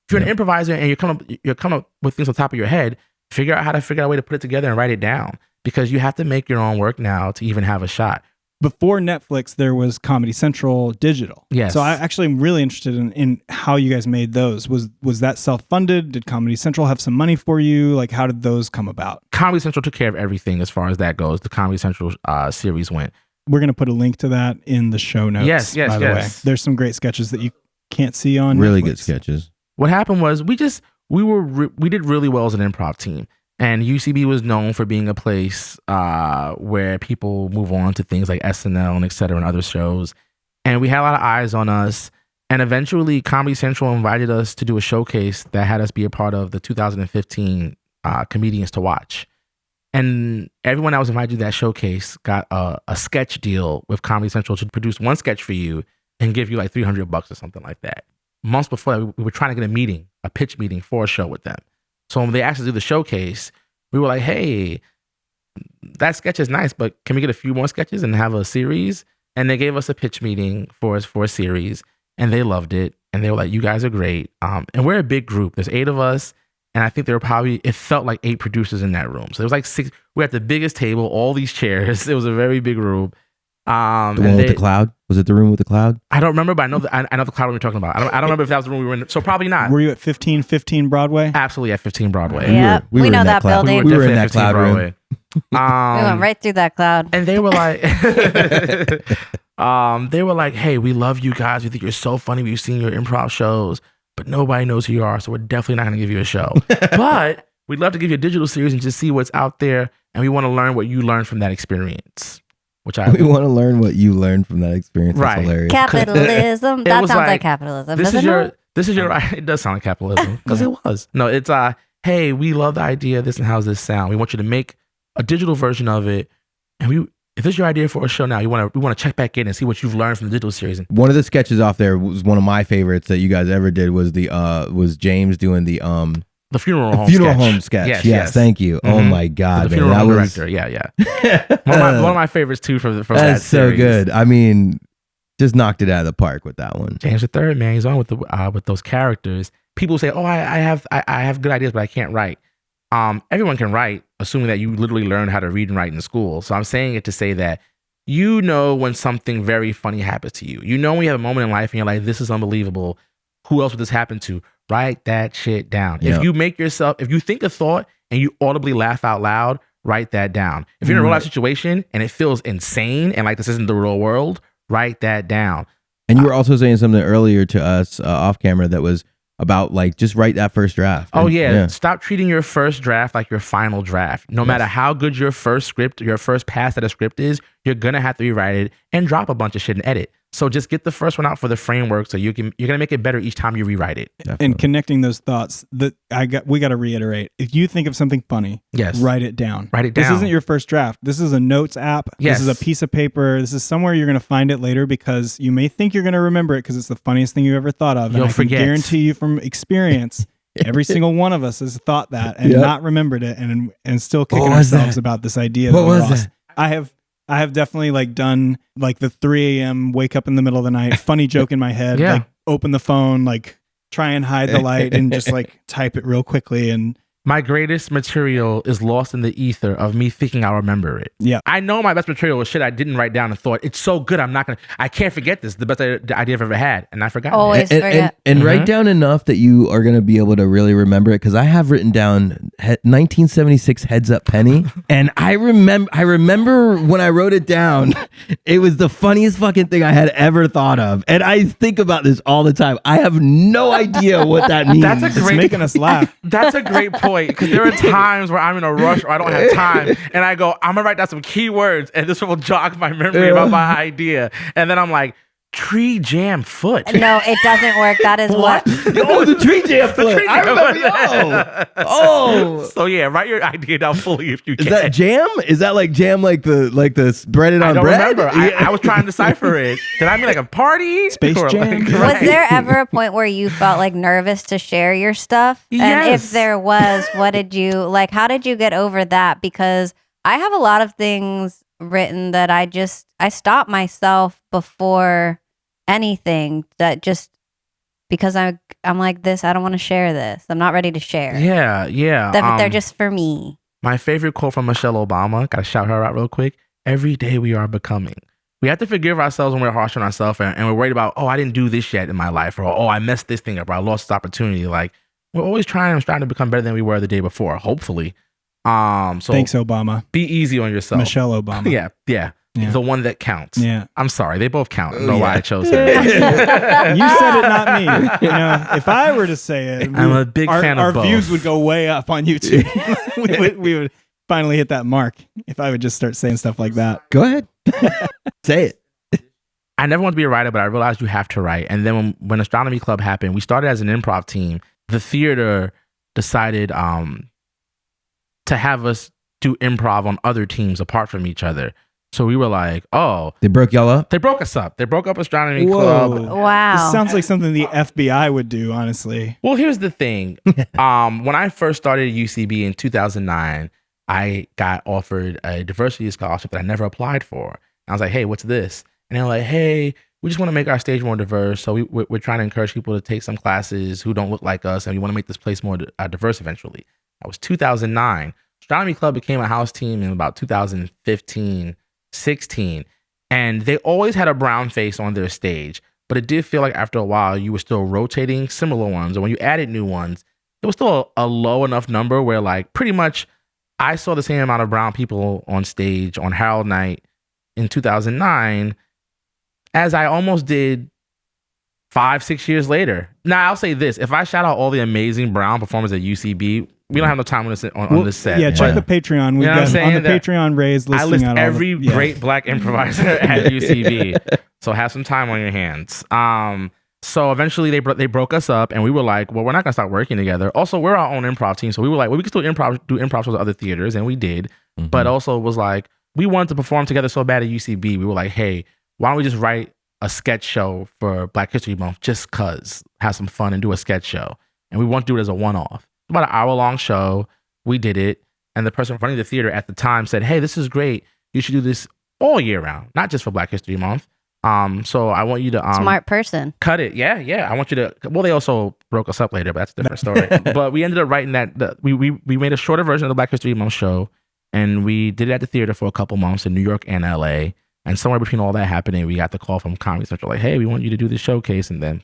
If you're an improviser and you're coming up with things on top of your head, figure out a way to put it together and write it down, because you have to make your own work now to even have a shot. Before Netflix, there was Comedy Central Digital. Yes. So I actually am really interested in how you guys made those. Was that self-funded? Did Comedy Central have some money for you? Like, how did those come about? Comedy Central took care of everything as far as that goes. The Comedy Central series went. We're going to put a link to that in the show notes. Yes, by the way. There's some great sketches that you can't see on really Netflix. Good sketches. What happened was we did really well as an improv team. And UCB was known for being a place where people move on to things like SNL and et cetera and other shows. And we had a lot of eyes on us. And eventually Comedy Central invited us to do a showcase that had us be a part of the 2015 Comedians to Watch. And everyone that was invited to that showcase got a sketch deal with Comedy Central to produce one sketch for you and give you like $300 or something like that. Months before that, we were trying to get a pitch meeting for a show with them. So when they asked us to do the showcase, we were like, hey, that sketch is nice, but can we get a few more sketches and have a series? And they gave us a pitch meeting for a series, and they loved it. And they were like, you guys are great. And we're a big group. There's 8 of us. And I think it felt like 8 producers in that room. So there was like 6, we're at the biggest table, all these chairs. It was a very big room. The And one with the cloud? Was it the room with the cloud? I don't remember, but I know the cloud we're talking about. I don't remember if that was the room we were in. So probably not. Were you at 1515 Broadway? Absolutely at 15 Broadway. Yeah, we we were know in that cloud. building. We were in definitely that at 15 cloud room. Broadway. We went right through that cloud. And they were like, hey, we love you guys. We think you're so funny. We've seen your improv shows, but nobody knows who you are. So we're definitely not going to give you a show. But we'd love to give you a digital series and just see what's out there. And we want to learn what you learned from that experience. We want to learn what you learned from that experience. That's Right. hilarious. Capitalism. That sounds like capitalism. This is doesn't your. it? It does sound like capitalism because it was. No, it's hey, we love the idea of this and how's this sound? We want you to make a digital version of it, and if it's your idea for a show now, we want to check back in and see what you've learned from the digital series. One of the sketches off there was one of my favorites that you guys ever did was James doing the funeral home sketch. Yes, thank you. Mm-hmm. Oh my God, the man, funeral that home was director. Yeah. one of my favorites too from that that's so series. good. I mean, just knocked it out of the park with that one. James III, man, he's on with those characters. People say, "Oh, I have good ideas, but I can't write." Everyone can write, assuming that you literally learned how to read and write in school. So I'm saying it to say that when something very funny happens to you. When you have a moment in life and you're like, "This is unbelievable. Who else would this happen to?" Write that shit down. Yep. If you think a thought and you audibly laugh out loud, write that down. If you're in a real life situation and it feels insane and like this isn't the real world, write that down. And you were also saying something earlier to us off camera that was about like just write that first draft. Oh yeah. Stop treating your first draft like your final draft. No matter how good your first pass at a script is, you're gonna have to rewrite it and drop a bunch of shit and edit. So just get the first one out for the framework so you're gonna make it better each time you rewrite it. Definitely. And connecting those thoughts, we got to reiterate. If you think of something funny, write it down. Write it down. This isn't your first draft. This is a notes app. Yes. This is a piece of paper. This is somewhere you're going to find it later because you may think you're going to remember it because it's the funniest thing you ever thought of. You'll and I forget. can guarantee you from experience, every single one of us has thought that and not remembered it and still kicking ourselves about this idea. What was that? I have definitely like done like the 3 a.m. wake up in the middle of the night, funny joke in my head, like open the phone, like try and hide the light and just like type it real quickly. And my greatest material is lost in the ether of me thinking I'll remember it. Yeah. I know my best material was shit I didn't write down and thought, it's so good, I can't forget this. The best idea I've ever had. And I forgot. Always forget. And write down enough that you are going to be able to really remember it. Because I have written down 1976 Heads Up Penny. And I remember when I wrote it down, it was the funniest fucking thing I had ever thought of. And I think about this all the time. I have no idea what that means. It's making us laugh. That's a great point. Because there are times where I'm in a rush or I don't have time and I go, I'm gonna write down some keywords and this will jog my memory about my idea. And then I'm like, tree jam foot. No, it doesn't work. That is what. Oh, the tree jam foot. I remember. Oh. So yeah, write your idea down fully if you can. Is that jam? Is that like jam like the spread it on bread? I don't remember. I was trying to decipher it. Did I mean like a party? Space Jam? Was there ever a point where you felt like nervous to share your stuff? Yes. And if there was, what did you like? How did you get over that? Because I have a lot of things written that I stop myself before anything that just because I'm like this, I don't want to share this. I'm not ready to share. Yeah. They're just for me. My favorite quote from Michelle Obama, gotta shout her out real quick. Every day we are becoming. We have to forgive ourselves when we're harsh on ourselves and we're worried about, I didn't do this yet in my life, or I messed this thing up, or I lost this opportunity. Like we're always trying to become better than we were the day before, hopefully. So thanks, Obama. Be easy on yourself. Michelle Obama. Yeah. The one that counts. Yeah. I'm sorry. They both count. I don't know why I chose her. You said it, not me. If I were to say it, I'm a big fan of both. Our views would go way up on YouTube. we would finally hit that mark if I would just start saying stuff like that. Go ahead. Say it. I never wanted to be a writer, but I realized you have to write. And then when Astronomy Club happened, we started as an improv team. The theater decided to have us do improv on other teams apart from each other. So we were like, they broke y'all up? They broke us up. They broke up Astronomy Whoa. Club. Wow. This sounds like something the FBI would do, honestly. Well, here's the thing. When I first started at UCB in 2009, I got offered a diversity scholarship that I never applied for. And I was like, hey, what's this? And they're like, hey, we just want to make our stage more diverse. So we're trying to encourage people to take some classes who don't look like us. And we want to make this place more diverse eventually. That was 2009. Astronomy Club became a house team in about 2015, 16. And they always had a brown face on their stage, but it did feel like after a while you were still rotating similar ones. And when you added new ones, it was still a low enough number where like pretty much I saw the same amount of brown people on stage on Harold Night in 2009 as I almost did 5-6 years later. Now I'll say this: if I shout out all the amazing brown performers at UCB, we don't have no time on this set. Yeah, check the Patreon. We've got on the Patreon Ray's listing. I list out every great black improviser at UCB. So have some time on your hands. So eventually they broke us up, and we were like, well, we're not gonna start working together. Also, we're our own improv team, so we were like, well, we could still do improv shows at other theaters, and we did. But also it was like we wanted to perform together so bad at UCB. We were like, hey, why don't we just write a sketch show for Black History Month just cause, have some fun and do a sketch show. And we want to do it as a one-off. About an hour-long show. We did it. And the person running the theater at the time said, hey, this is great. You should do this all year round, not just for Black History Month. So I want you to smart person. Cut it. Yeah. I want you to. Well, they also broke us up later, but that's a different story. But we ended up writing that. We made a shorter version of the Black History Month show, and we did it at the theater for a couple months in New York and LA. And somewhere between all that happening, we got the call from Comedy Central, like, "Hey, we want you to do this showcase." And then,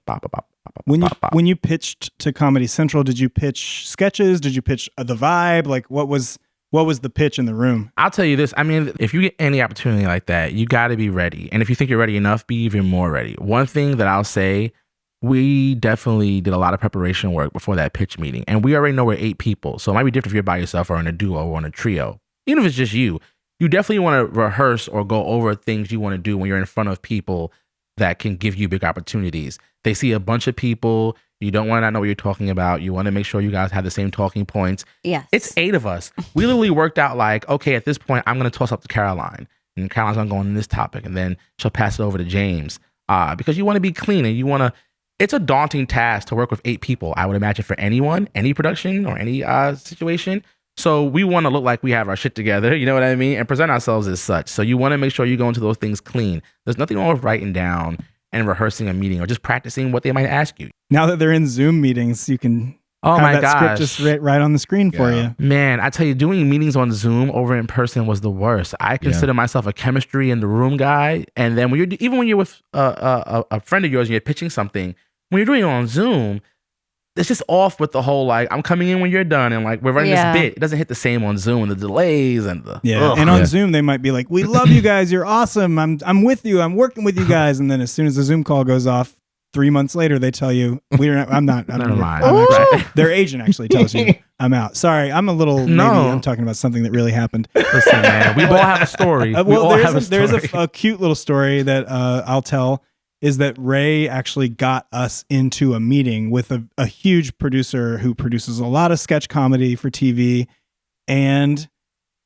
when you pitched to Comedy Central, did you pitch sketches? Did you pitch the vibe? Like, what was the pitch in the room? I'll tell you this. I mean, if you get any opportunity like that, you got to be ready. And if you think you're ready enough, be even more ready. One thing that I'll say, we definitely did a lot of preparation work before that pitch meeting. And we already know we're 8 people. So it might be different if you're by yourself or in a duo or in a trio. Even if it's just you, you definitely want to rehearse or go over things you want to do when you're in front of people that can give you big opportunities. They see a bunch of people. You don't want to know what you're talking about. You want to make sure you guys have the same talking points. Yes. It's 8 of us. We literally worked out like, okay, at this point, I'm going to toss up to Caroline. And Caroline's going to go on this topic. And then she'll pass it over to James. Because you want to be clean and you want to... It's a daunting task to work with 8 people, I would imagine, for anyone, any production or any situation. So we want to look like we have our shit together, you know what I mean? And present ourselves as such. So you want to make sure you go into those things clean. There's nothing wrong with writing down and rehearsing a meeting or just practicing what they might ask you. Now that they're in Zoom meetings, you can have that script just right on the screen for you. Man, I tell you, doing meetings on Zoom over in person was the worst. I consider myself a chemistry in the room guy. And then when you're with a friend of yours and you're pitching something, when you're doing it on Zoom, it's just off with the whole, like, I'm coming in when you're done and like we're running this bit. It doesn't hit the same on Zoom, the delays and the And on Zoom they might be like, we love you guys, you're awesome, I'm with you, I'm working with you guys, and then as soon as the Zoom call goes off 3 months later, they tell you I'm not. Their agent actually tells you I'm out. Sorry, I'm a little. Maybe I'm talking about something that really happened. Listen, man, we all have a story. There's a cute little story that I'll tell. Is that Ray actually got us into a meeting with a huge producer who produces a lot of sketch comedy for TV, and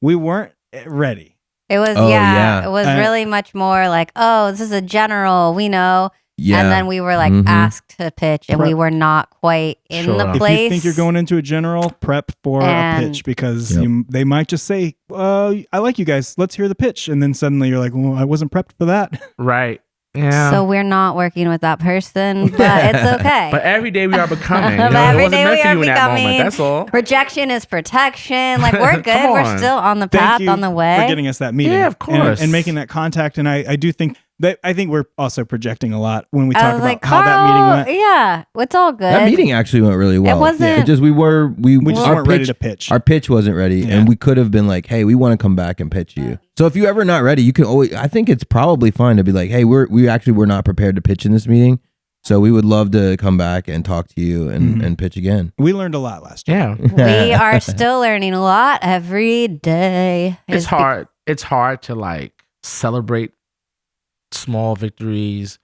we weren't ready. It was it was really much more like, oh, this is a general, we know. Yeah. And then we were like asked to pitch, and we were not quite in the place. If you think you're going into a general, prep for a pitch, because they might just say, I like you guys, let's hear the pitch. And then suddenly you're like, well, I wasn't prepped for that. Right. Yeah. So we're not working with that person, but it's okay. But every day we are becoming. Every day we are becoming. That's all. Rejection is protection. Like, we're good. We're still on the path, on the way. For getting us that meeting. Yeah, of course. And making that contact. And I do think that we're also projecting a lot when we talk about how that meeting went. Yeah, it's all good. That meeting actually went really well. It wasn't. Just we just weren't ready to pitch. Our pitch wasn't ready, and we could have been like, "Hey, we want to come back and pitch you." So if you're ever not ready, you can always. I think it's probably fine to be like, "Hey, we actually were not prepared to pitch in this meeting, so we would love to come back and talk to you and pitch again." We learned a lot last year. Yeah, we are still learning a lot every day. It's hard. It's hard to like celebrate small victories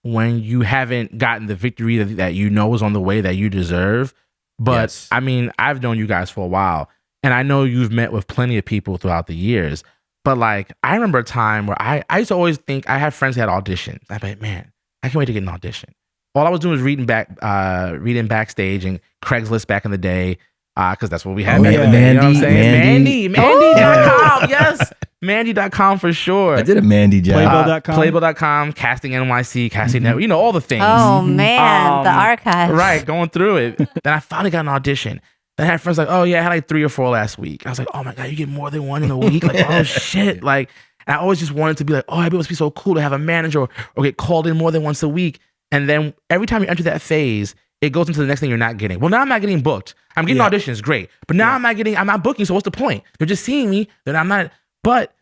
when you haven't gotten the victory that you know is on the way that you deserve. But I mean, I've known you guys for a while, and I know you've met with plenty of people throughout the years. But like, I remember a time where I used to always think, I had friends who had auditions. I bet, man, I can't wait to get an audition. All I was doing was reading backstage and Craigslist back in the day, because that's what we had back in the day. You know what I'm saying? Mandy.com, yes. Mandy.com for sure. I did a Mandy job. Playbill.com, Casting NYC, Casting Network, you know, all the things. Oh, man, the archives. Right, going through it. Then I finally got an audition. Then I had friends like, oh, yeah, I had like 3 or 4 last week. I was like, oh, my God, you get more than one in a week? Like, oh, shit. Like, And I always just wanted to be like, oh, it must be so cool to have a manager or get called in more than once a week. And then every time you enter that phase, it goes into the next thing you're not getting. Well, now I'm not getting booked. I'm getting auditions, great. But now I'm not booking, so what's the point? They're just seeing me, then I'm not. But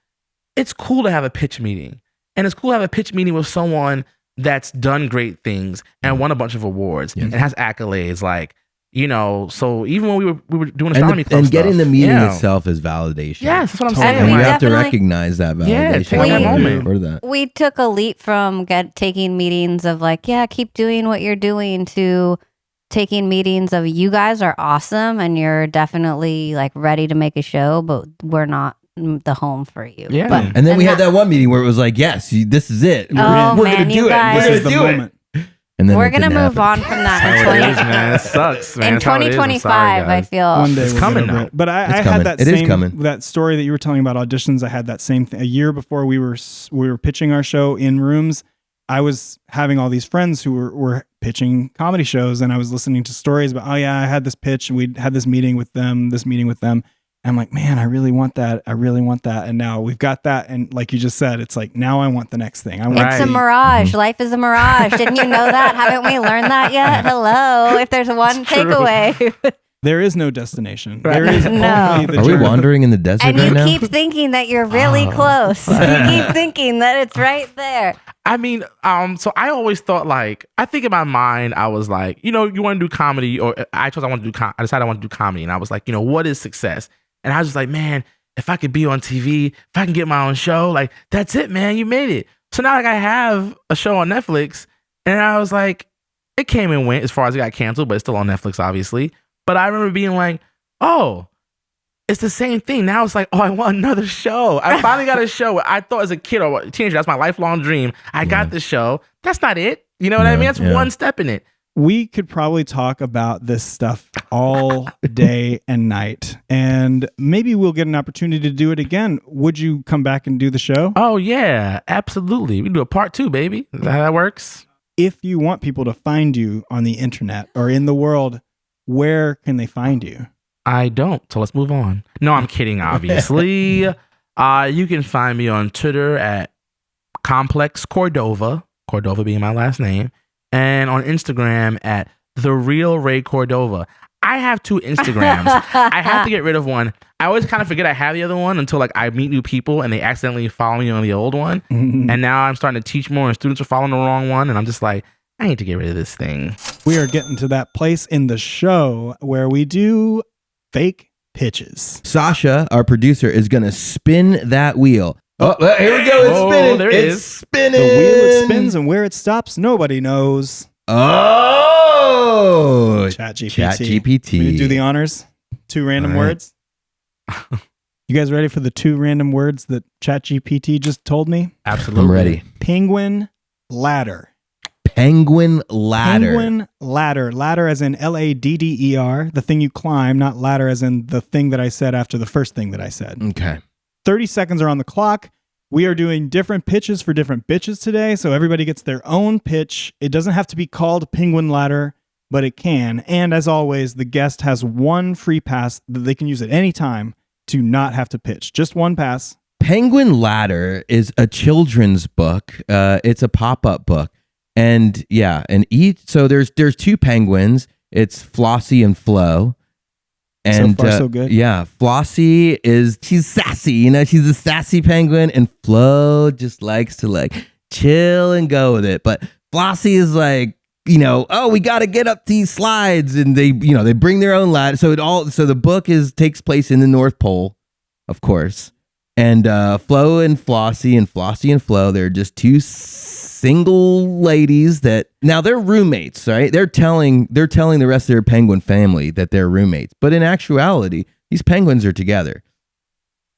it's cool to have a pitch meeting. And it's cool to have a pitch meeting with someone that's done great things and won a bunch of awards and has accolades. Like, you know, so even when we were doing astronomy club and stuff, getting the meeting itself is validation. Yes, that's what I'm Totally. saying. And you We have to definitely- recognize that validation. Yeah, take that moment. For that. We took a leap from taking meetings of like, keep doing what you're doing, to taking meetings of, you guys are awesome and you're definitely like ready to make a show, but we're not the home for you. Yeah. But, And then we had that one meeting where it was like, yes, this is it. Oh, We're man, going to you do it. guys- We're This going is to the do it. moment. And then we're it gonna didn't move happen. on from that That's in how it 20 is, man. It sucks, man. in That's how it is. I'm sorry, 2025. I guys. feel One day It's we'll coming get over now. it. But I It's had coming. that It is same coming. that story that you were telling about auditions. I had that same thing a year before we were pitching our show in rooms. I was having all these friends who were pitching comedy shows, and I was listening to stories about, oh yeah, I had this pitch and we had this meeting with them. And I'm like, man, I really want that. And now we've got that. And like you just said, it's like, now I want the next thing. I want it's a the- mirage. Life is a mirage. Didn't you know that? Haven't we learned that yet? Hello. If there's one It's true. takeaway. There is no destination. Right. There is No. only the Are we journey. wandering in the desert And right you now? keep thinking that you're really close. You keep thinking that it's right there. I mean, so I always thought, like, I think in my mind, I was like, you know, you want to do comedy, or I decided I want to do comedy, and I was like, you know, what is success? And I was just like, man, if I could be on TV, if I can get my own show, like, that's it, man, you made it. So now, like, I have a show on Netflix, and I was like, it came and went as far as it got canceled, but it's still on Netflix, obviously. But I remember being like, oh, it's the same thing. Now it's like, oh, I want another show. I finally got a show. I thought as a kid or a teenager, that's my lifelong dream. I got this show. That's not it. You know what I mean? That's one step in it. We could probably talk about this stuff all day and night, and maybe we'll get an opportunity to do it again. Would you come back and do the show? Oh, yeah, absolutely. We can do a part 2, baby. Is that how that works? If you want people to find you on the internet or in the world, where can they find you? I don't. So let's move on. No, I'm kidding, obviously. You can find me on Twitter at Complex Cordova, Cordova being my last name, and on Instagram at The Real Ray Cordova. I have 2 Instagrams. I have to get rid of one. I always kind of forget I have the other one until like I meet new people and they accidentally follow me on the old one. And now I'm starting to teach more and students are following the wrong one. And I'm just like, I need to get rid of this thing. We are getting to that place in the show where we do fake pitches. Sasha, our producer, is going to spin that wheel. Oh, here we go. It's Oh, spinning. there it It's is. spinning. The wheel it spins and where it stops, nobody knows. Oh, ChatGPT. Will you do the honors? 2 random All right. words. You guys ready for the 2 random words that ChatGPT just told me? Absolutely. I'm ready. Penguin ladder. Penguin ladder. Penguin ladder. Ladder as in LADDER, the thing you climb, not ladder as in the thing that I said after the first thing that I said. Okay. 30 seconds are on the clock. We are doing different pitches for different bitches today, so everybody gets their own pitch. It doesn't have to be called Penguin Ladder, but it can. And as always, the guest has 1 free pass that they can use at any time to not have to pitch. Just 1 pass. Penguin Ladder is a children's book. It's a pop-up book. And yeah, so there's 2 penguins. It's Flossie and Flo. And So far, so good. Yeah, Flossie she's sassy, you know, she's a sassy penguin, and Flo just likes to like chill and go with it. But Flossie is like, you know, oh, we got to get up these slides, and they bring their own ladder. So the book takes place in the North Pole, of course. And Flo and Flossie and Flo, they're just 2 single ladies that now they're roommates, right? They're telling the rest of their penguin family that they're roommates, but in actuality, these penguins are together,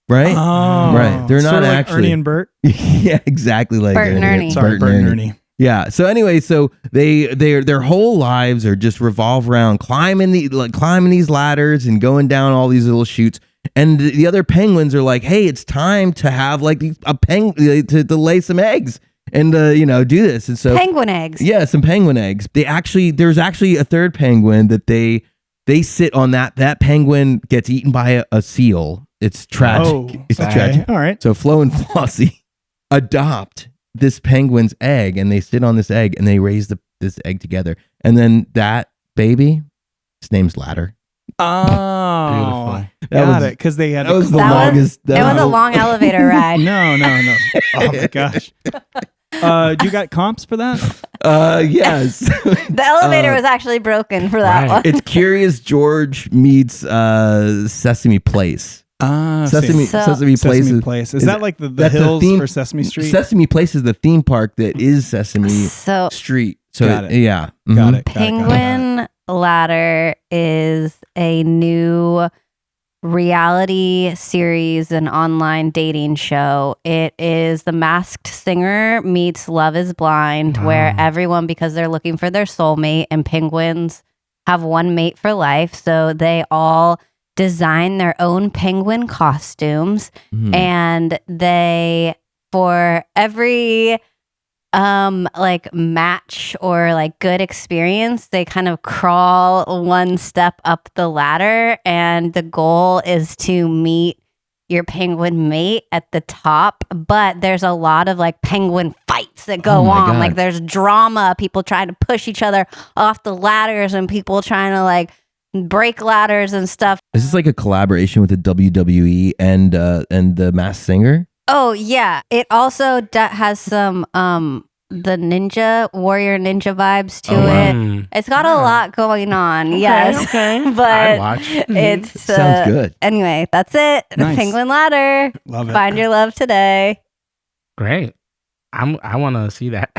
right? Oh, Right. They're sort not of like actually Ernie and Bert. yeah, exactly like Bert and Ernie. Sorry, Bert and Ernie. Yeah. So anyway, so their whole lives are just revolve around climbing these ladders and going down all these little chutes. And the other penguins are like, hey, it's time to have like a penguin to lay some eggs and do this. And so Penguin eggs. yeah, some penguin eggs. There's actually a 3rd penguin that they sit on. That penguin gets eaten by a seal. It's tragic. Oh, It's okay. tragic. All right. So Flo and Flossie adopt this penguin's egg, and they sit on this egg and they raise this egg together. And then that baby, his name's Ladder. Oh, Beautiful. got it. Because they had That was the That was- longest. It was a long elevator ride. No. Oh my gosh. You got comps for that? Yes. The elevator was actually broken for that Right. one. It's Curious George meets Sesame Place. Sesame So- Sesame Place. Sesame Place. Is that like the that's the hills theme- for Sesame Street? Sesame Place is the theme park that is Sesame So Street. So Got it. yeah. Got Mhm. it. Penguin Ladder is a new reality series, an online dating show. It is The Masked Singer meets Love is Blind, where everyone, because they're looking for their soulmate, and penguins have one mate for life. So they all design their own penguin costumes, Mhm. and they, for every like match or like good experience, they kind of crawl one step up the ladder, and the goal is to meet your penguin mate at the top. But there's a lot of like penguin fights that go Oh my on. God. Like there's drama, people trying to push each other off the ladders, and people trying to like break ladders and stuff. Is this like a collaboration with the WWE and the Masked Singer? Oh yeah, it also has some the warrior ninja vibes to Oh, wow. it. It's got a lot going on. Yes, Okay. but I'd watch. it's Sounds good. Anyway, that's it. Nice. The Penguin Ladder. Love it. Find your love today. Great. I want to see that.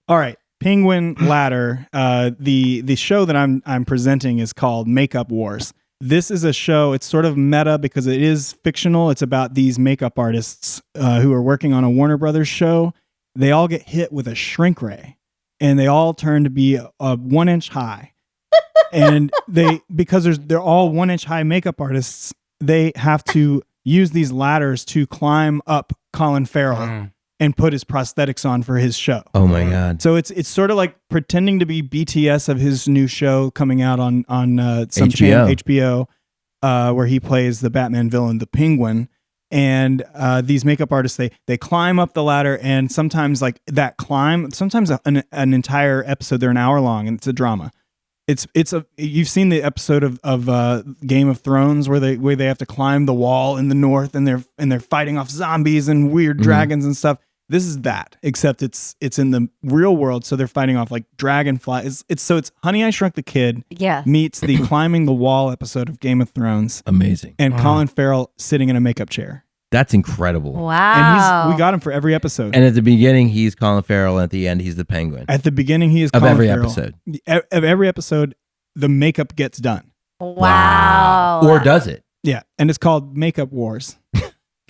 All right. Penguin Ladder. The show that I'm presenting is called Makeup Wars. This is a show. It's sort of meta because it is fictional. It's about these makeup artists who are working on a Warner Brothers show. They all get hit with a shrink ray, and they all turn to be 1 inch high. And because they're all 1 inch high makeup artists, they have to use these ladders to climb up Colin Farrell and put his prosthetics on for his show. Oh my God. So it's sort of like pretending to be BTS of his new show coming out on some channel, HBO, where he plays the Batman villain, the Penguin. And these makeup artists, they climb up the ladder, and sometimes like that climb, sometimes an entire episode, they're an hour long, and it's a drama. You've seen the episode of Game of Thrones where they have to climb the wall in the north, and they're fighting off zombies and weird dragons and stuff. This is that, except it's in the real world, so they're fighting off like dragonflies. It's Honey, I Shrunk the Kid Yes. meets the climbing the wall episode of Game of Thrones, Amazing. and Colin Farrell sitting in a makeup chair. That's incredible. Wow. And we got him for every episode. And at the beginning, he's Colin Farrell, and at the end, he's the Penguin. At the beginning, he is Of Colin every Farrell. episode. Of every episode, the makeup gets done. Wow. Or does it? Yeah, and it's called Makeup Wars.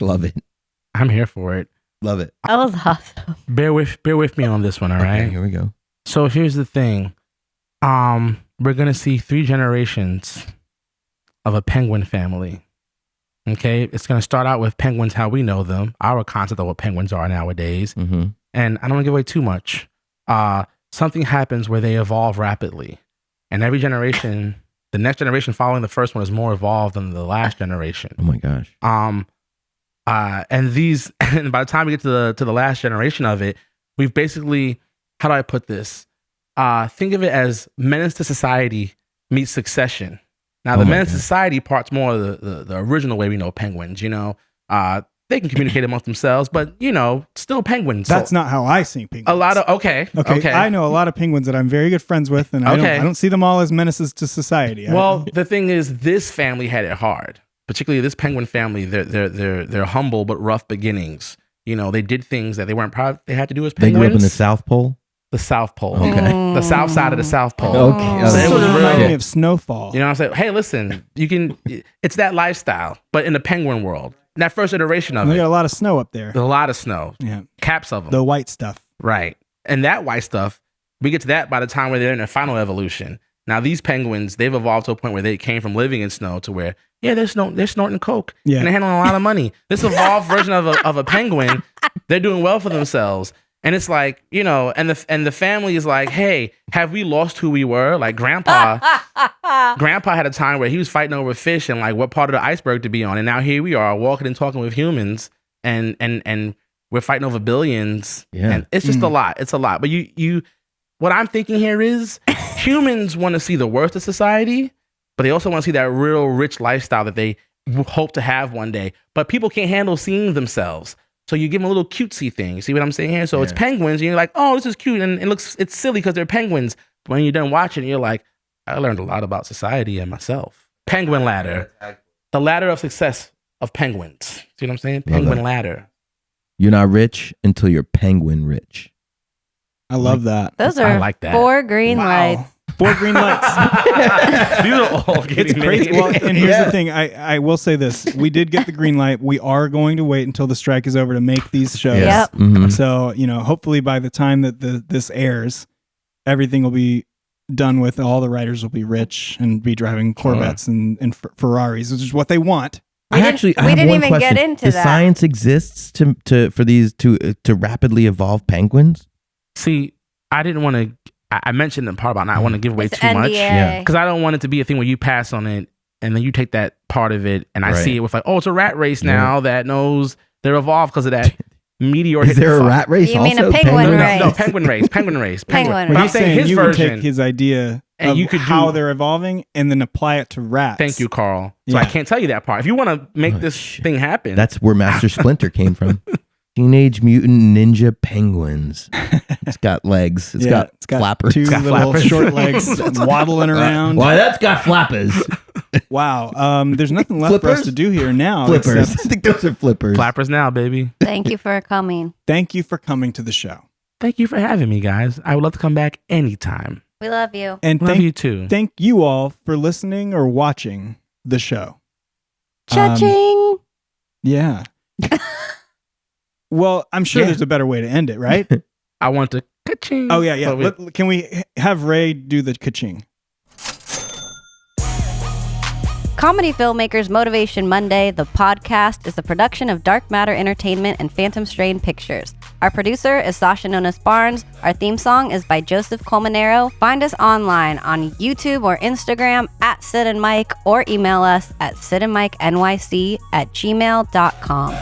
Love it. I'm here for it. Love it. That was awesome. Bear with me on this one, all right? Okay, here we go. So here's the thing. We're gonna see 3 generations of a penguin family. Okay, it's gonna start out with penguins how we know them, our concept of what penguins are nowadays. Mm-hmm. And I don't want to give away too much. Something happens where they evolve rapidly, and every generation, the next generation following the first one, is more evolved than the last generation. Oh my gosh. And by the time we get to the last generation of it, we've basically, how do I put this? Think of it as Menace to Society meets Succession. Now, the Oh my Menace to God. Society part's more the original way we know penguins. You know, they can communicate amongst themselves, but still penguins. That's So not how I see penguins. a lot of okay. I know a lot of penguins that I'm very good friends with, and I don't see them all as menaces to society. Well, the thing is, this family had it hard. Particularly this penguin family, they're humble but rough beginnings. They did things that they weren't proud they had to do as They penguins. grew up in the South Pole. The South Pole. Okay. The south side of the South Pole. Okay. This So it sort was of reminded real. me of Snowfall. You know what I'm saying? Hey, listen, it's that lifestyle, but in the penguin world. That first iteration of We it. got a lot of snow up there. There's a lot of snow. Yeah, Caps of them. the white stuff. Right. And that white stuff, we get to that by the time where they're in their final evolution. Now, these penguins, they've evolved to a point where they came from living in snow to where, they're snorting coke. Yeah. And they're handling a lot of money. This evolved version of a penguin, they're doing well for themselves. And it's like, and the family is like, hey, have we lost who we were? Like grandpa had a time where he was fighting over fish and like what part of the iceberg to be on. And now here we are walking and talking with humans and we're fighting over billions. Yeah. And it's just a lot. It's a lot. But what I'm thinking here is humans want to see the worst of society, but they also want to see that real rich lifestyle that they hope to have one day. But people can't handle seeing themselves. So you give them a little cutesy thing. You see what I'm saying here? So it's penguins, and you're like, oh, this is cute, and it's silly because they're penguins. But when you're done watching, you're like, I learned a lot about society and myself. Penguin ladder. The ladder of success of penguins. See what I'm saying? Penguin ladder. You're not rich until you're penguin rich. I love that. Those I are like that. 4 green lights. 4 green lights. These are all It's crazy. Well, and here's the thing. I will say this. We did get the green light. We are going to wait until the strike is over to make these shows. Yep. Mhm. So, hopefully by the time that this airs, everything will be done with. All the writers will be rich and be driving Corvettes and Ferraris, which is what they want. We I have didn't one even question. get into Does that. science exists for these to rapidly evolve penguins? See, I didn't want to. I mentioned the part about not want to give away It's too much NDA. because I don't want it to be a thing where you pass on it and then you take that part of it and I Right. see it with like, oh, it's a rat race now that knows they're evolved because of that meteor. Is hitting there a fuck. rat race? You mean a also? penguin No, race? no, penguin race. Penguin But race. I'm He's saying his you would version. take his idea And of you could how do- they're evolving and then apply it to rats. Thank you, Carl. So I Yeah. can't tell you that part. If you want to make Oh, this shit. thing happen, That's where Master Splinter came from. Teenage Mutant Ninja Penguins. It's got legs. It's got flappers. 2 got little flappers. short legs waddling around. Why, that's got flappers. Wow. There's nothing left for us Flippers? to do here now. Flippers. except I think those are flippers. flappers now, baby. Thank you for coming. Thank you for coming to the show. Thank you for having me, guys. I would love to come back anytime. We love you. And Love thank you too. Thank you all for listening or watching the show. Cha-ching. Yeah. Well, I'm sure Yeah. there's a better way to end it, right? I want to ka-ching. Oh, yeah. But we- Can we have Ray do the ka-ching? Comedy Filmmakers Motivation Monday, the podcast, is a production of Dark Matter Entertainment and Phantom Strain Pictures. Our producer is Sasha Nonas Barnes. Our theme song is by Joseph Colmanero. Find us online on YouTube or Instagram at Sid and Mike, or email us at sydandmikenyc@gmail.com.